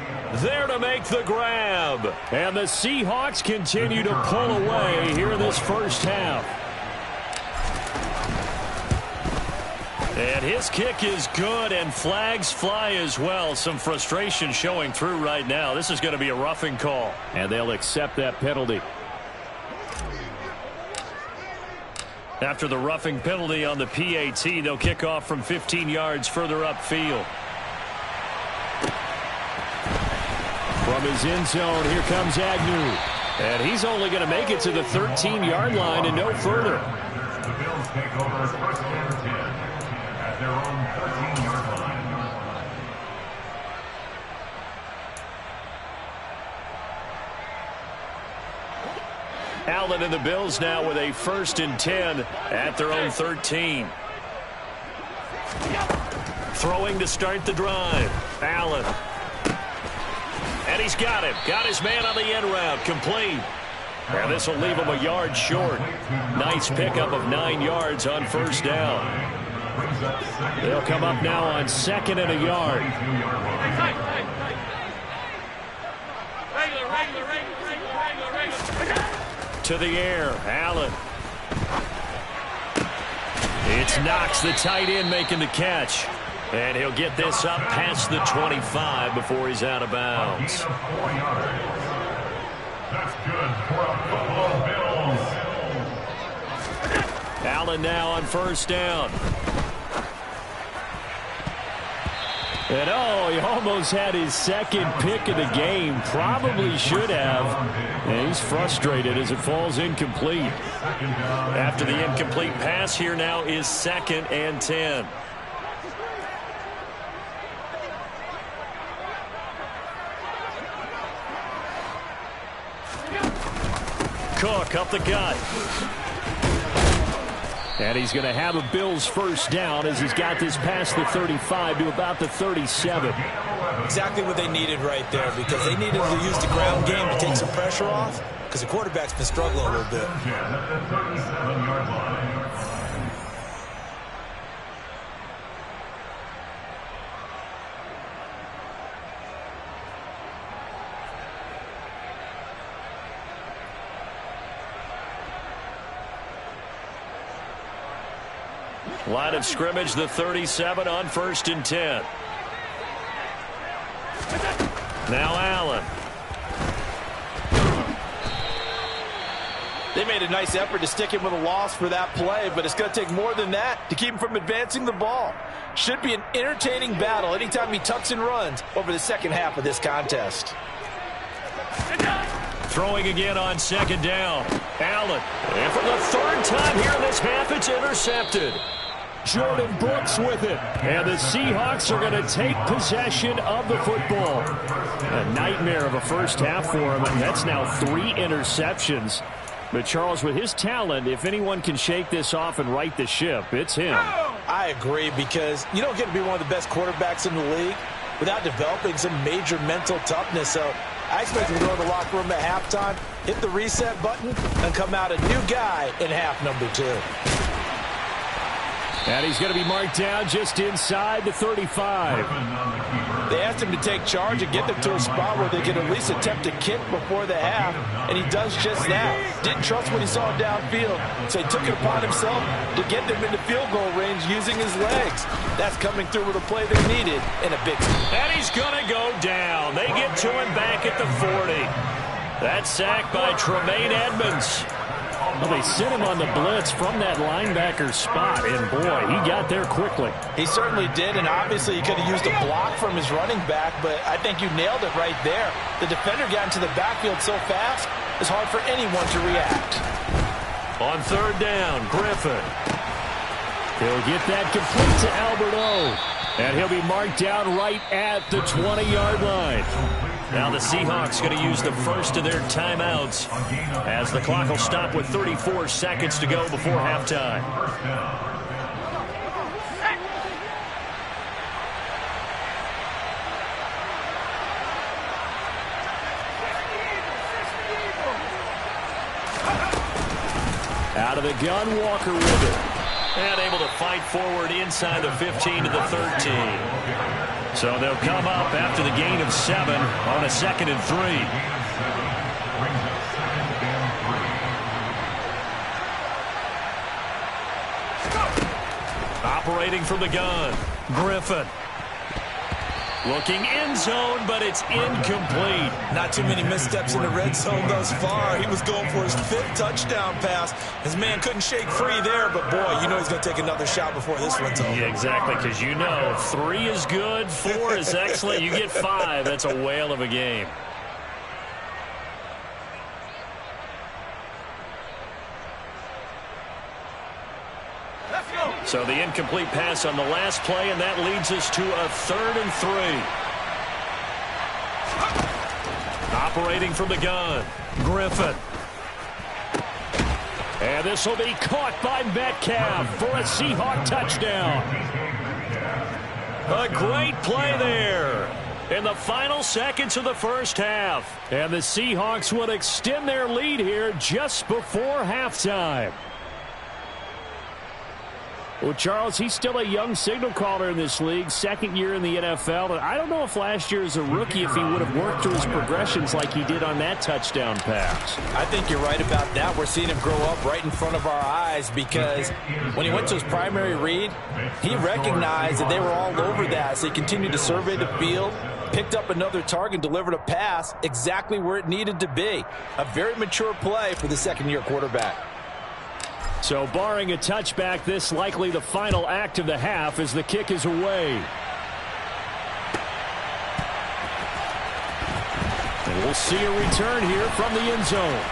There to make the grab. And the Seahawks continue to pull away here in this first half. And his kick is good, and flags fly as well. Some frustration showing through right now. This is going to be a roughing call, and they'll accept that penalty. After the roughing penalty on the PAT, they'll kick off from 15 yards further upfield. From his end zone, here comes Agnew. And he's only going to make it to the 13-yard line and no further. The Bills take over 1st and 10 at their own 13-yard line. Allen and the Bills now with a 1st and 10 at their own 13. Throwing to start the drive. Allen. And he's got him. Got his man on the end route. Complete. And this will leave him a yard short. Nice pickup of 9 yards on 1st down. They'll come up now on 2nd and a yard. To the air. Allen. It's Knox, the tight end, making the catch. And he'll get this up past the 25 before he's out of bounds. That's good for a Buffalo Bills. Allen now on 1st down. And oh, he almost had his 2nd pick of the game. Probably should have. And he's frustrated as it falls incomplete. After the incomplete pass, here now is 2nd and 10. Cook up the gut. And he's going to have a Bills 1st down as he's got this past the 35 to about the 37. Exactly what they needed right there, because they needed to use the ground game to take some pressure off, because the quarterback's been struggling a little bit. At the 37-yard line. Line of scrimmage, the 37 on 1st and 10. Now Allen. They made a nice effort to stick him with a loss for that play, but it's going to take more than that to keep him from advancing the ball. Should be an entertaining battle anytime he tucks and runs over the second half of this contest. Throwing again on second down. Allen. And for the third time here in this half, it's intercepted. Jordan Brooks with it. And the Seahawks are going to take possession of the football. A nightmare of a first half for him, and that's now 3 interceptions. But Charles, with his talent, if anyone can shake this off and right the ship, it's him. I agree, because you don't get to be one of the best quarterbacks in the league without developing some major mental toughness. So I expect him to go to the locker room at halftime, hit the reset button, and come out a new guy in half number 2. And he's going to be marked down just inside the 35. They asked him to take charge and get them to a spot where they could at least attempt to kick before the half, and he does just that. Didn't trust what he saw downfield, so he took it upon himself to get them into field goal range using his legs. That's coming through with a play they needed in a big... And he's going to go down. They get to him back at the 40. That's sacked by Tremaine Edmonds. Well, they sent him on the blitz from that linebacker spot, and boy, he got there quickly. He certainly did, and obviously he could have used a block from his running back, but I think you nailed it right there. The defender got into the backfield so fast, it's hard for anyone to react. On third down, Griffin. He'll get that complete to Albert O. And he'll be marked down right at the 20-yard line. Now the Seahawks going to use the first of their timeouts as the clock will stop with 34 seconds to go before halftime. Out of the gun, Walker with it. And able to fight forward inside the 15 to the 13. So they'll come up after the gain of 7 on a 2nd and 3. Operating from the gun, Griffin. Looking end zone, but it's incomplete. Not too many missteps in the red zone thus far. He was going for his 5th touchdown pass. His man couldn't shake free there, but boy, you know he's going to take another shot before this one's over. Yeah, exactly, because you know 3 is good, 4 is excellent. You get 5, that's a whale of a game. So the incomplete pass on the last play, and that leads us to a 3rd and 3. Operating from the gun, Griffin. And this will be caught by Metcalf for a Seahawk touchdown. A great play there in the final seconds of the first half. And the Seahawks will extend their lead here just before halftime. Well, Charles, he's still a young signal caller in this league, 2nd year in the NFL. And I don't know if last year as a rookie if he would have worked through his progressions like he did on that touchdown pass. I think you're right about that. We're seeing him grow up right in front of our eyes, because when he went to his primary read, he recognized that they were all over that. So he continued to survey the field, picked up another target, delivered a pass exactly where it needed to be. A very mature play for the 2nd-year quarterback. So barring a touchback, this likely the final act of the half as the kick is away. And we'll see a return here from the end zone.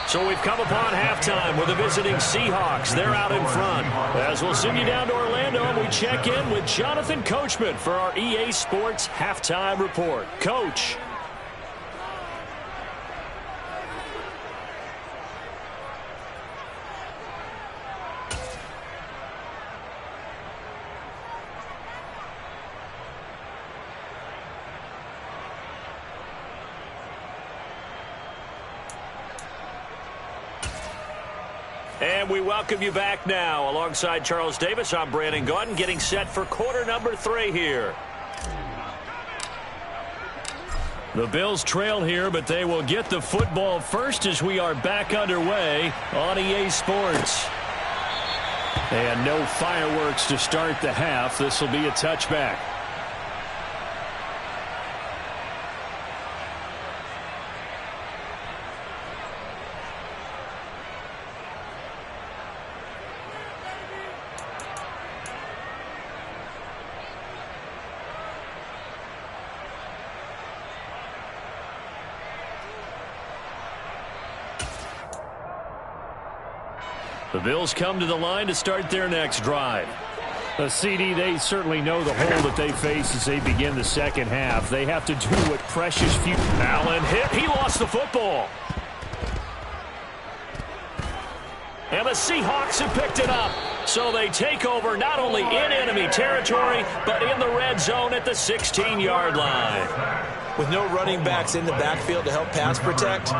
So we've come upon halftime with the visiting Seahawks. They're out in front. As we'll send you down to Orlando, and we check in with Jonathan Coachman for our EA Sports Halftime Report. Coach. And we welcome you back now. Alongside Charles Davis, I'm Brandon Gaudin, getting set for quarter number 3 here. The Bills trail here, but they will get the football first as we are back underway on EA Sports. And no fireworks to start the half. This will be a touchback. The Bills come to the line to start their next drive. The CD, they certainly know the hole that they face as they begin the second half. They have to do what precious few... Allen hit. He lost the football. And the Seahawks have picked it up. So they take over not only in enemy territory, but in the red zone at the 16-yard line. With no running backs in the backfield to help pass protect,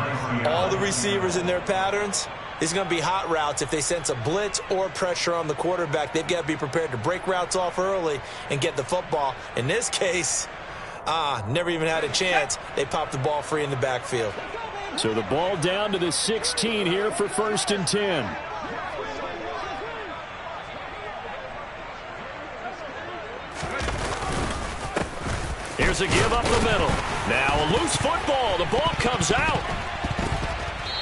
all the receivers in their patterns, it's going to be hot routes. If they sense a blitz or pressure on the quarterback, they've got to be prepared to break routes off early and get the football. In this case, never even had a chance. They popped the ball free in the backfield. So the ball down to the 16 here for 1st and 10. Here's a give up the middle. Now a loose football. The ball comes out.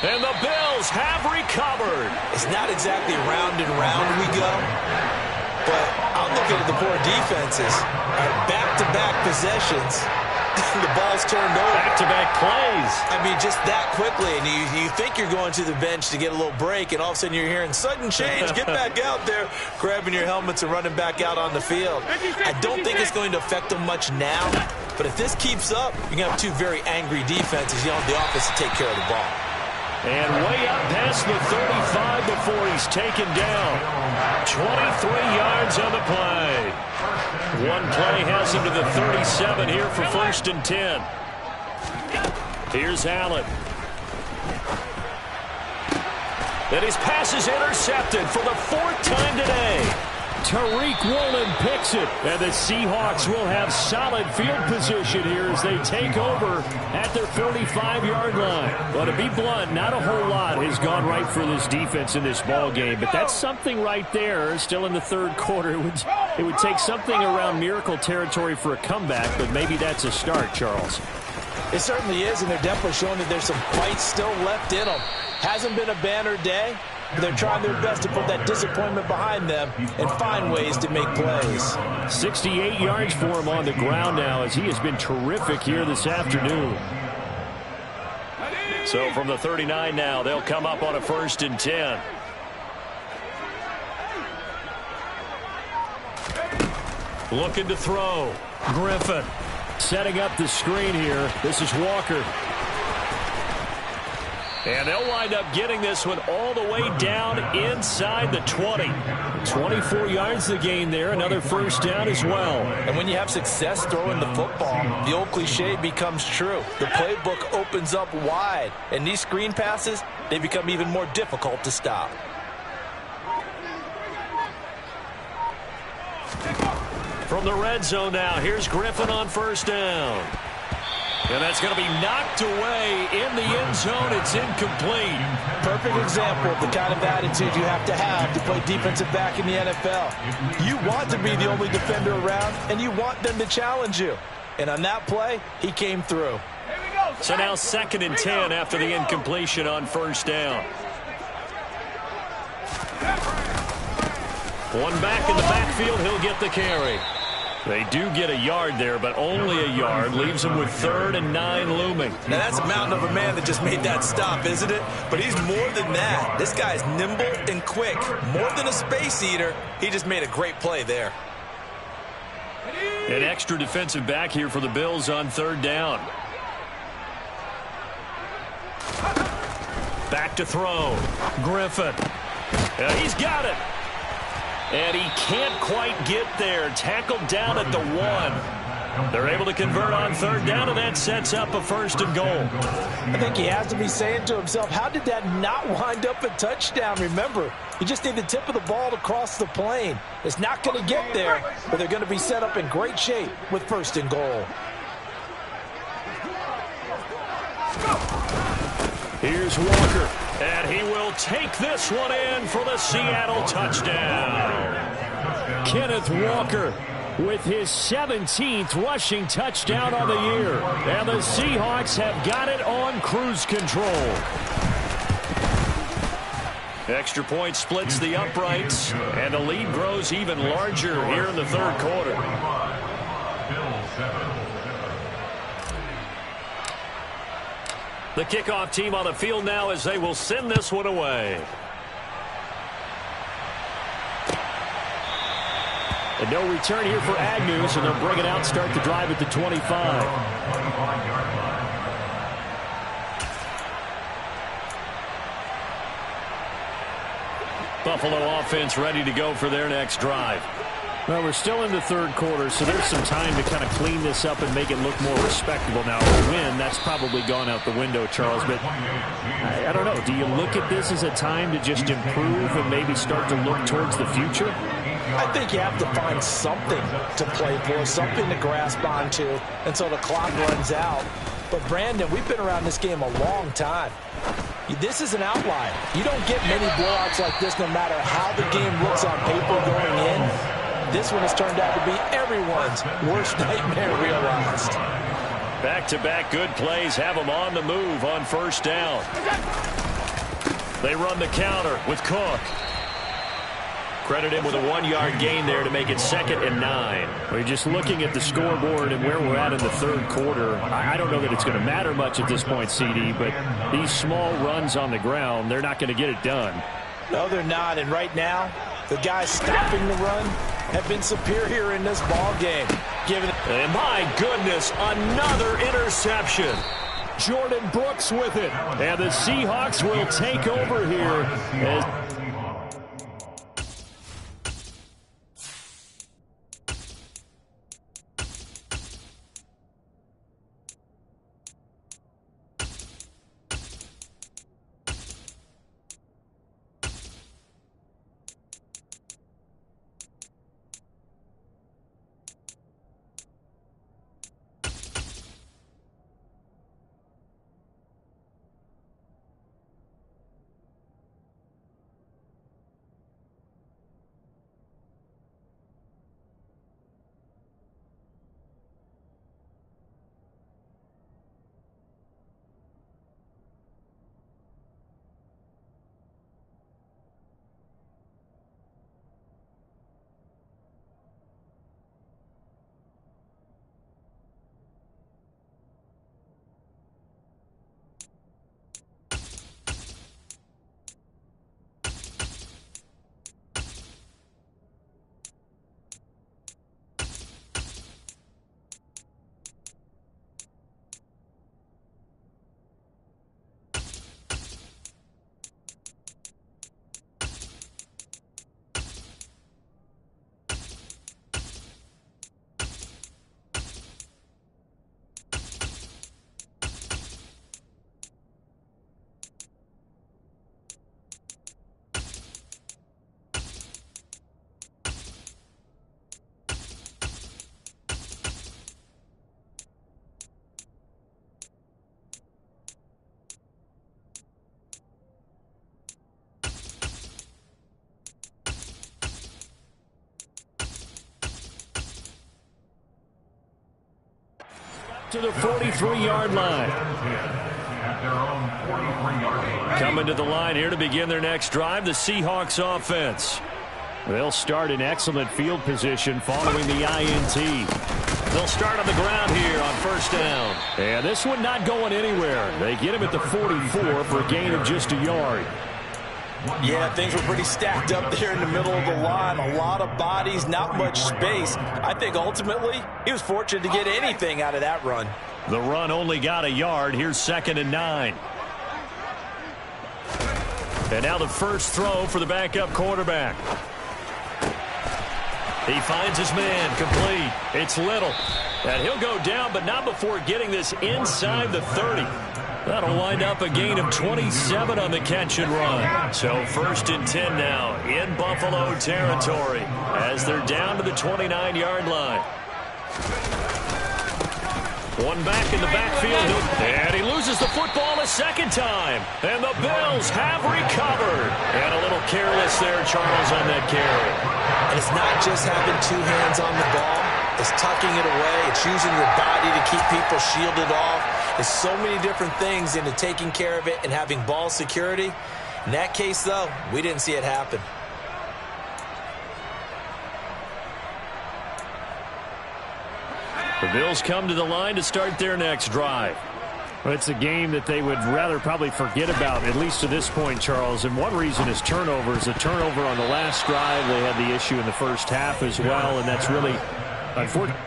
And the Bills have recovered. It's not exactly round and round we go, but I'm looking at the poor defenses. Back-to-back possessions. The ball's turned over. Back-to-back plays. I mean, just that quickly. And you think you're going to the bench to get a little break, and all of a sudden you're hearing sudden change. Get back out there, grabbing your helmets and running back out on the field. I don't think it's going to affect them much now, but if this keeps up, you're going to have two very angry defenses yelling at the offense to take care of the ball. And way up past the 35 before he's taken down. 23 yards on the play. One play has him to the 37 here for 1st and 10. Here's Allen. And his pass is intercepted for the 4th time today. Tariq Woolen picks it, and the Seahawks will have solid field position here as they take over at their 45-yard line. But to be blunt, not a whole lot has gone right for this defense in this ball game, but that's something right there. Still in the 3rd quarter, it would take something around miracle territory for a comeback, but maybe that's a start, Charles. It certainly is, and they're definitely showing that there's some fight still left in them. Hasn't been a banner day. They're trying their best to put that disappointment behind them and find ways to make plays. 68 yards for him on the ground now as he has been terrific here this afternoon. So from the 39 now, they'll come up on a 1st and 10. Looking to throw. Griffin setting up the screen here. This is Walker. And they'll wind up getting this one all the way down inside the 20. 24 yards the gain there. Another 1st down as well. And when you have success throwing the football, the old cliche becomes true. The playbook opens up wide. And these screen passes, they become even more difficult to stop. From the red zone now, here's Griffin on 1st down. And that's going to be knocked away in the end zone. It's incomplete. Perfect example of the kind of attitude you have to play defensive back in the NFL. You want to be the only defender around, and you want them to challenge you. And on that play, he came through. So now 2nd and 10 after the incompletion on 1st down. One back in the backfield, he'll get the carry. They do get a yard there, but only a yard. Leaves him with 3rd and 9 looming. Now, that's a mountain of a man that just made that stop, isn't it? But he's more than that. This guy's nimble and quick. More than a space eater. He just made a great play there. An extra defensive back here for the Bills on 3rd down. Back to throw. Griffin. He's got it. And he can't quite get there. Tackled down at the 1. They're able to convert on 3rd down, and that sets up a 1st and goal. I think he has to be saying to himself, how did that not wind up a touchdown? Remember, you just need the tip of the ball to cross the plane. It's not going to get there, but they're going to be set up in great shape with 1st and goal. Here's Walker, and he will take this one in for the Seattle touchdown. Kenneth Walker with his 17th rushing touchdown on the year. And the Seahawks have got it on cruise control. Extra point splits the uprights, and the lead grows even larger here in the 3rd quarter. The kickoff team on the field now as they will send this one away. And no return here for Agnew, so they'll bring it out, start the drive at the 25. Buffalo offense ready to go for their next drive. Well, we're still in the third quarter, so there's some time to kind of clean this up and make it look more respectable. Now, a win, that's probably gone out the window, Charles, but I don't know. Do you look at this as a time to just improve and maybe start to look towards the future? I think you have to find something to play for, something to grasp onto until the clock runs out. But, Brandon, we've been around this game a long time. This is an outlier. You don't get many blowouts like this no matter how the game looks on paper going in. This one has turned out to be everyone's worst nightmare realized. Back-to-back good plays have them on the move on first down. They run the counter with Cook. Credit him with a 1-yard gain there to make it 2nd and 9. We're just looking at the scoreboard and where we're at in the third quarter. I don't know that it's going to matter much at this point, CD, but these small runs on the ground, they're not going to get it done. No, they're not. And right now, the guys stopping the run have been superior in this ball game. And my goodness, another interception. Jordan Brooks with it. And the Seahawks will take over here as to the 43-yard line. Coming to the line here to begin their next drive, the Seahawks offense. They'll start in excellent field position following the INT. They'll start on the ground here on first down. And this one not going anywhere. They get him at the 44 for a gain of just a yard. Yeah, things were pretty stacked up there in the middle of the line. A lot of bodies, not much space. I think ultimately he was fortunate to get anything out of that run. The run only got a yard. Here's 2nd and 9. And now the first throw for the backup quarterback. He finds his man, complete. It's Little. And he'll go down, but not before getting this inside the 30. That'll wind up a gain of 27 on the catch and run. So 1st and 10 now in Buffalo territory as they're down to the 29-yard line. One back in the backfield, and he loses the football a second time. And the Bills have recovered. And a little careless there, Charles, on that carry. And it's not just having two hands on the ball. It's tucking it away. It's using your body to keep people shielded off. There's so many different things into taking care of it and having ball security. In that case, though, we didn't see it happen. The Bills come to the line to start their next drive. Well, it's a game that they would rather probably forget about, at least to this point, Charles. And one reason is turnovers. A turnover on the last drive. They had the issue in the first half as well, and that's really unfortunate.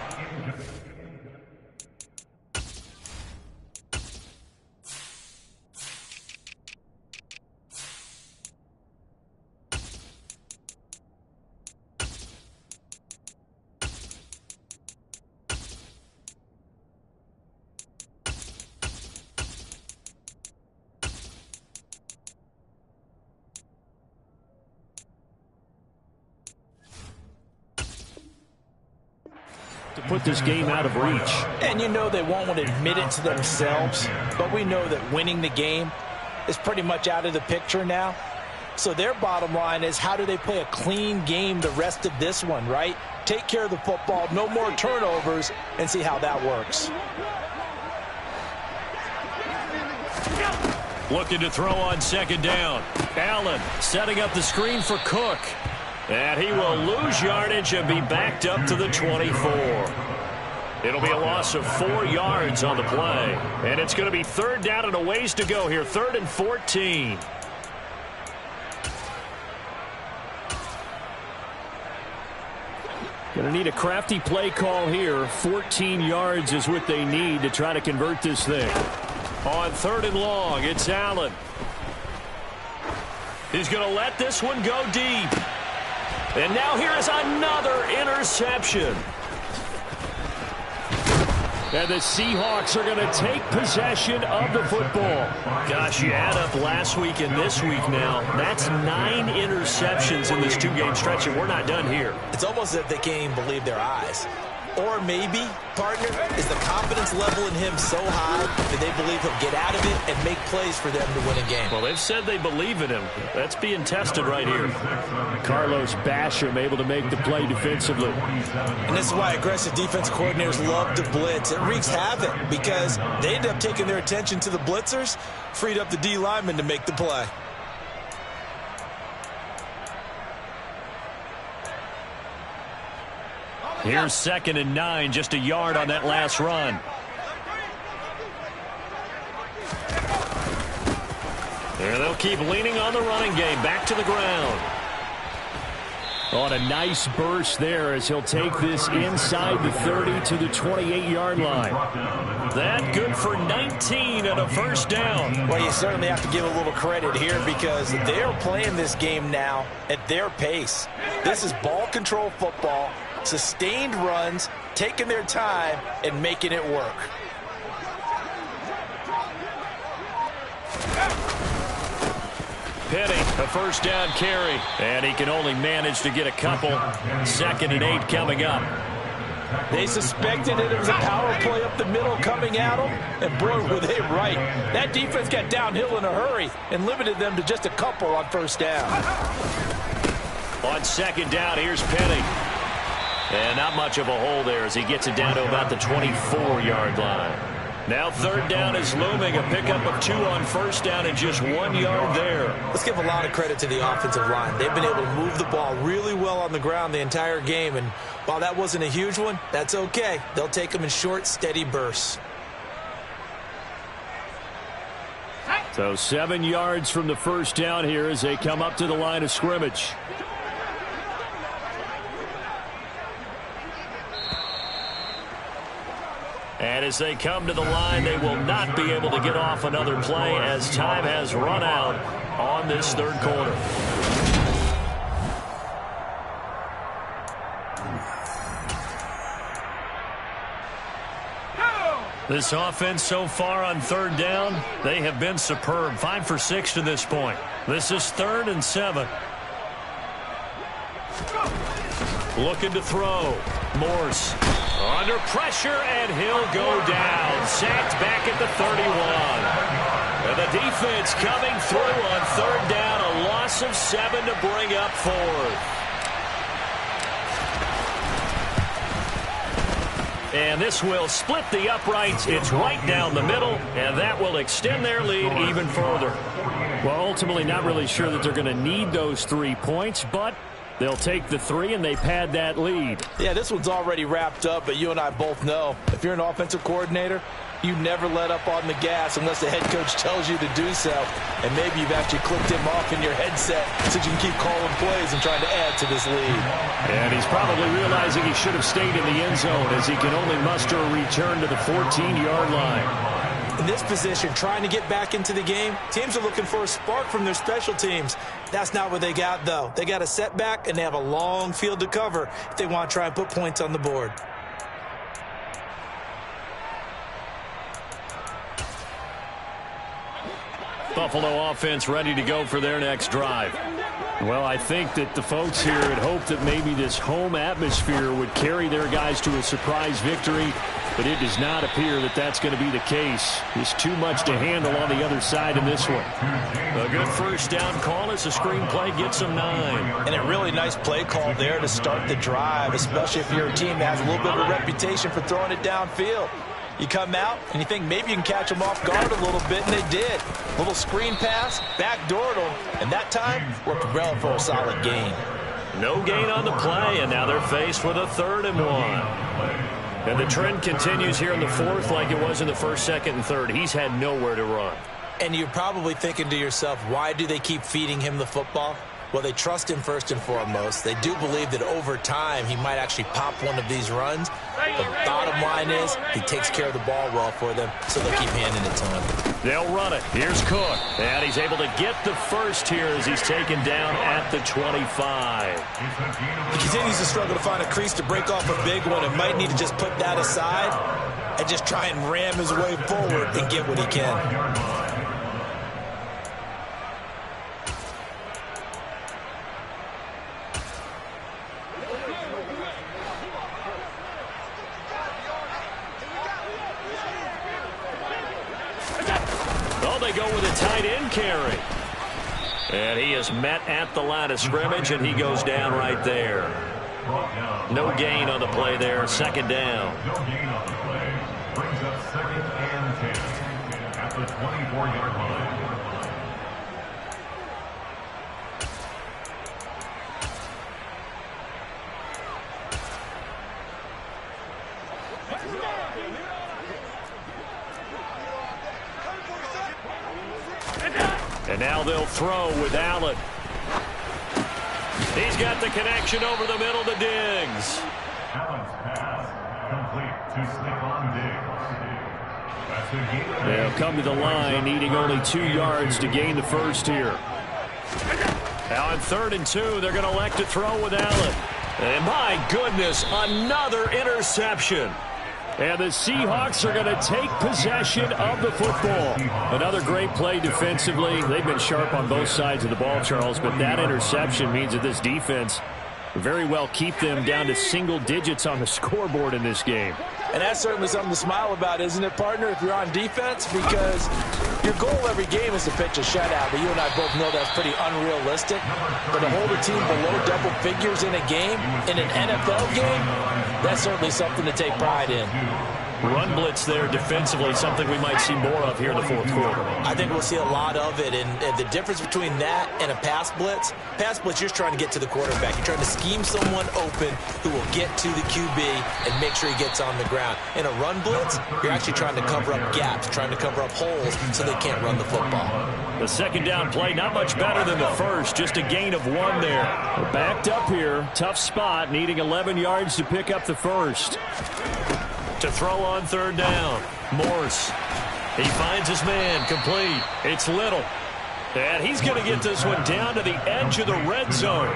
To put this game out of reach. And you know they won't want to admit it to themselves, but we know that winning the game is pretty much out of the picture now. So their bottom line is, how do they play a clean game the rest of this one, right? Take care of the football, no more turnovers, and see how that works. Looking to throw on second down. Allen setting up the screen for Cook. And he will lose yardage and be backed up to the 24. It'll be a loss of 4 yards on the play. And it's going to be third down and a ways to go here. 3rd and 14. Going to need a crafty play call here. 14 yards is what they need to try to convert this thing. On 3rd and long, it's Allen. He's going to let this one go deep. And now here is another interception. And the Seahawks are going to take possession of the football. Gosh, you add up last week and this week now. That's 9 interceptions in this 2-game stretch, and we're not done here. It's almost as if they can't even believe their eyes. Or maybe, partner, is the confidence level in him so high that they believe he'll get out of it and make plays for them to win a game. Well, they've said they believe in him. That's being tested right here. Carlos Basham able to make the play defensively. And this is why aggressive defense coordinators love to blitz. It wreaks havoc because they end up taking their attention to the blitzers, freed up the D lineman to make the play. Here's 2nd and 9, just a yard on that last run. There they'll keep leaning on the running game. Back to the ground. On a nice burst there as he'll take this inside the 30 to the 28-yard line. That good for 19 and a first down. Well, you certainly have to give a little credit here because they're playing this game now at their pace. This is ball control football. Sustained runs, taking their time, and making it work. Penny, a first down carry. And he can only manage to get a couple. 2nd and 8 coming up. They suspected it was a power play up the middle coming at them, and boy, were they right. That defense got downhill in a hurry and limited them to just a couple on first down. On 2nd down, here's Penny. And not much of a hole there as he gets it down to about the 24-yard line. Now 3rd down is looming. A pickup of 2 on first down and just 1 yard there. Let's give a lot of credit to the offensive line. They've been able to move the ball really well on the ground the entire game. And while that wasn't a huge one, that's okay. They'll take them in short, steady bursts. So 7 yards from the first down here as they come up to the line of scrimmage. And as they come to the line, they will not be able to get off another play as time has run out on this 3rd quarter. This offense so far on 3rd down, they have been superb. 5 for 6 to this point. This is 3rd and 7. Looking to throw. Morse. Under pressure, and he'll go down. Sacked back at the 31. And the defense coming through on 3rd down. A loss of 7 to bring up 4th. And this will split the uprights. It's right down the middle, and that will extend their lead even further. Well, ultimately not really sure that they're going to need those 3 points, but They'll take the 3, and they pad that lead. Yeah, this one's already wrapped up, but you and I both know if you're an offensive coordinator, you never let up on the gas unless the head coach tells you to do so. And maybe you've actually clicked him off in your headset so you can keep calling plays and trying to add to this lead. And he's probably realizing he should have stayed in the end zone as he can only muster a return to the 14-yard line. In this position, trying to get back into the game, teams are looking for a spark from their special teams. That's not what they got, though. They got a setback, and they have a long field to cover if they want to try and put points on the board. Buffalo offense ready to go for their next drive. Well, I think that the folks here had hoped that maybe this home atmosphere would carry their guys to a surprise victory, but it does not appear that that's going to be the case. There's too much to handle on the other side in this one. A good first down call as the screenplay gets them 9. And a really nice play call there to start the drive, especially if you're a team that has a little bit of a reputation for throwing it downfield. You come out and you think maybe you can catch them off guard a little bit, and they did. Little screen pass, backdoored them, and that time worked well for a solid gain. No gain on the play, and now they're faced with a 3rd and 1. And the trend continues here in the 4th like it was in the 1st, 2nd, and 3rd. He's had nowhere to run. And you're probably thinking to yourself, why do they keep feeding him the football? Well, they trust him first and foremost. They do believe that over time he might actually pop one of these runs. The bottom line is he takes care of the ball well for them, so they'll keep handing it to him. They'll run it. Here's Cook. And he's able to get the first here as he's taken down at the 25. He continues to struggle to find a crease to break off a big one and might need to just put that aside and just try and ram his way forward and get what he can. They go with a tight end carry. And he is met at the line of scrimmage, and he goes down right there. No gain on the play there. 2nd down. No gain on the play. Brings up 2nd and 10 at the 24-yard line. And now they'll throw with Allen. He's got the connection over the middle to Diggs. Allen's pass complete to Stephon Diggs. That's a gain. They'll come to the line, needing only 2 yards to gain the first here. Now on 3rd and 2, they're going to elect to throw with Allen. And my goodness, another interception. And the Seahawks are going to take possession of the football. Another great play defensively. They've been sharp on both sides of the ball, Charles, but that interception means that this defense very well keep them down to single digits on the scoreboard in this game. And that's certainly something to smile about, isn't it, partner, if you're on defense? Because your goal every game is to pitch a shutout, but you and I both know that's pretty unrealistic. But to hold a team below double figures in a game, in an NFL game, that's certainly something to take pride in. Run blitz there defensively, something we might see more of here in the 4th quarter. I think we'll see a lot of it, and the difference between that and a pass blitz, you're just trying to get to the quarterback. You're trying to scheme someone open who will get to the QB and make sure he gets on the ground. In a run blitz, you're actually trying to cover up gaps, trying to cover up holes so they can't run the football. The 2nd down play, not much better than the first, just a gain of 1 there. We're backed up here, tough spot, needing 11 yards to pick up the first. To throw on 3rd down, Morse. He finds his man, complete. It's Little. And he's going to get this one down to the edge of the red zone.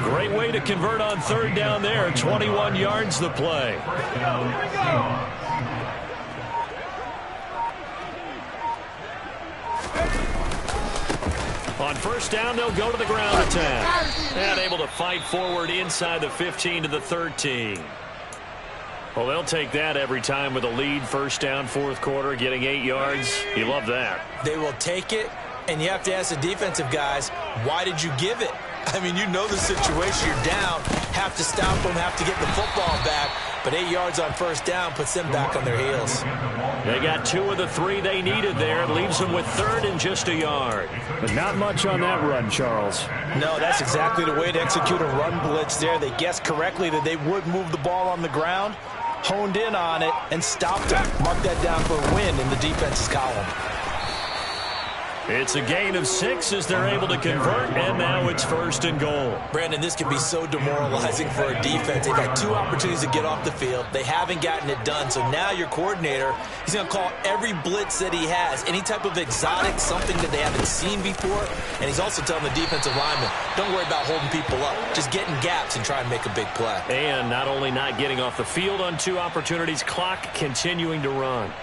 Great way to convert on 3rd down there. 21 yards the play. On 1st down, they'll go to the ground attack. And able to fight forward inside the 15 to the 13. Well, they'll take that every time with a lead. 1st down, 4th quarter, getting 8 yards. You love that. They will take it, and you have to ask the defensive guys, why did you give it? I mean, you know the situation. You're down. have to stop them, have to get the football back. But 8 yards on first down puts them back on their heels. They got 2 of the 3 they needed there. It leaves them with 3rd and just a yard. But not much on that run, Charles. No, that's exactly the way to execute a run blitz there. They guessed correctly that they would move the ball on the ground, honed in on it, and stopped them. Mark that down for a win in the defense's column. It's a gain of 6 as they're able to convert, and now it's 1st and goal. Brandon, this can be so demoralizing for a defense. They've had 2 opportunities to get off the field. They haven't gotten it done. So now your coordinator, he's going to call every blitz that he has, any type of exotic, something that they haven't seen before. And he's also telling the defensive lineman, don't worry about holding people up. Just get in gaps and try and make a big play. And not only not getting off the field on 2 opportunities, clock continuing to run.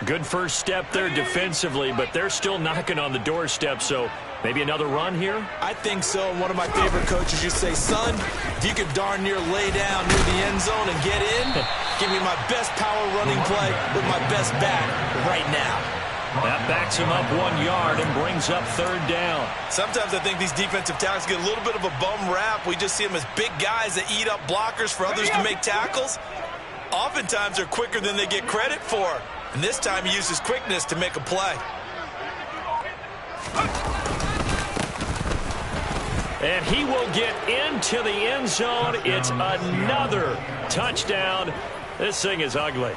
Good first step there defensively, but they're still knocking on the doorstep, so maybe another run here? I think so. And one of my favorite coaches used to say, son, if you could darn near lay down near the end zone and get in, give me my best power running play with my best back right now. That backs him up 1 yard and brings up 3rd down. Sometimes I think these defensive tackles get a little bit of a bum rap. We just see them as big guys that eat up blockers for others to make tackles. Oftentimes they're quicker than they get credit for. And this time he uses quickness to make a play. And he will get into the end zone. It's another touchdown. This thing is ugly.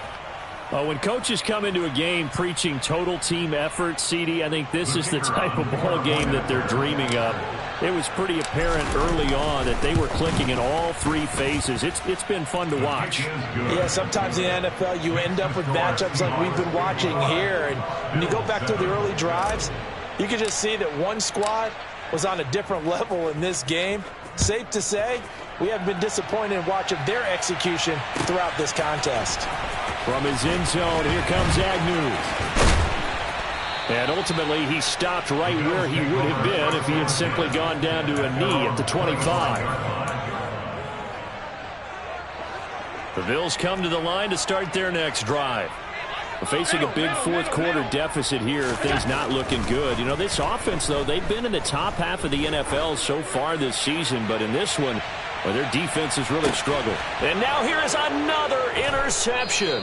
When coaches come into a game preaching total team effort, CD, I think this is the type of ball game that they're dreaming of. It was pretty apparent early on that they were clicking in all 3 phases. It's been fun to watch. Yeah, sometimes in the NFL you end up with matchups like we've been watching here. And when you go back to the early drives, you can just see that one squad was on a different level in this game. Safe to say, we haven't been disappointed in watching their execution throughout this contest. From his end zone, here comes Agnew. And ultimately, he stopped right where he would have been if he had simply gone down to a knee at the 25. The Bills come to the line to start their next drive. Facing a big 4th quarter deficit here, things not looking good. You know, this offense, though, they've been in the top half of the NFL so far this season, but in this one, well, their defense has really struggled. And now here is another interception.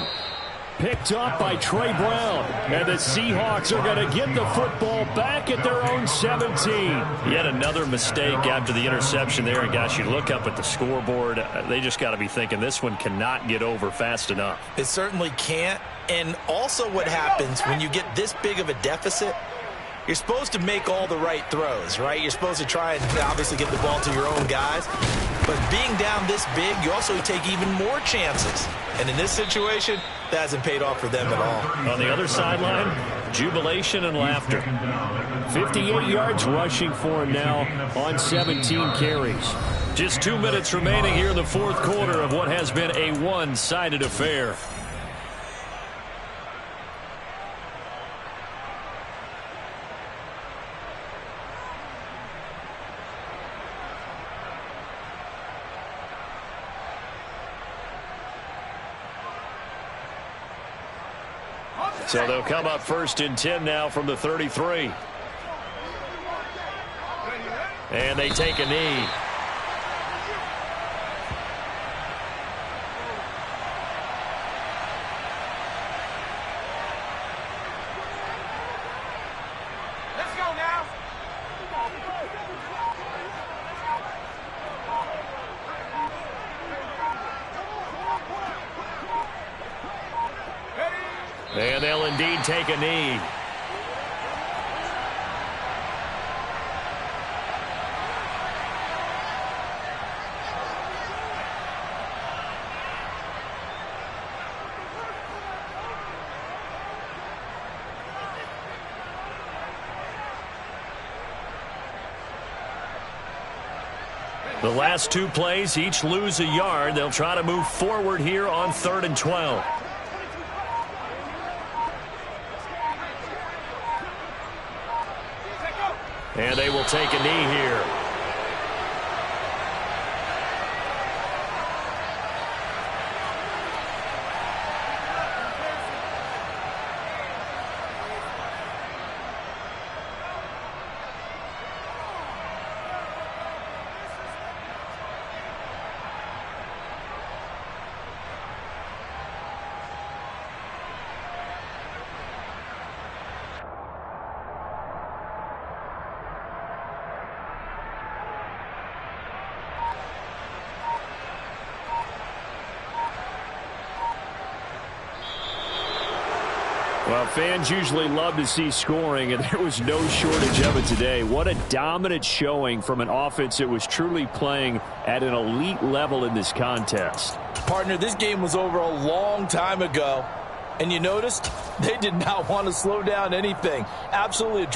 Picked up by Trey Brown. And the Seahawks are going to get the football back at their own 17. Yet another mistake after the interception there. And, gosh, you look up at the scoreboard. They just got to be thinking this one cannot get over fast enough. It certainly can't. And also what happens when you get this big of a deficit, you're supposed to make all the right throws, right? You're supposed to try and obviously get the ball to your own guys. But being down this big, you also take even more chances. And in this situation, that hasn't paid off for them at all. On the other sideline, jubilation and laughter. 58 yards rushing for him now on 17 carries. Just 2 minutes remaining here in the 4th quarter of what has been a one-sided affair. So they'll come up 1st and 10 now from the 33. And they take a knee. Let's go now. And they'll indeed take a knee. The last 2 plays, each lose a yard. They'll try to move forward here on 3rd and 12. And they will take a knee here. Well, fans usually love to see scoring, and there was no shortage of it today. What a dominant showing from an offense that was truly playing at an elite level in this contest. Partner, this game was over a long time ago, and you noticed they did not want to slow down anything. Absolutely.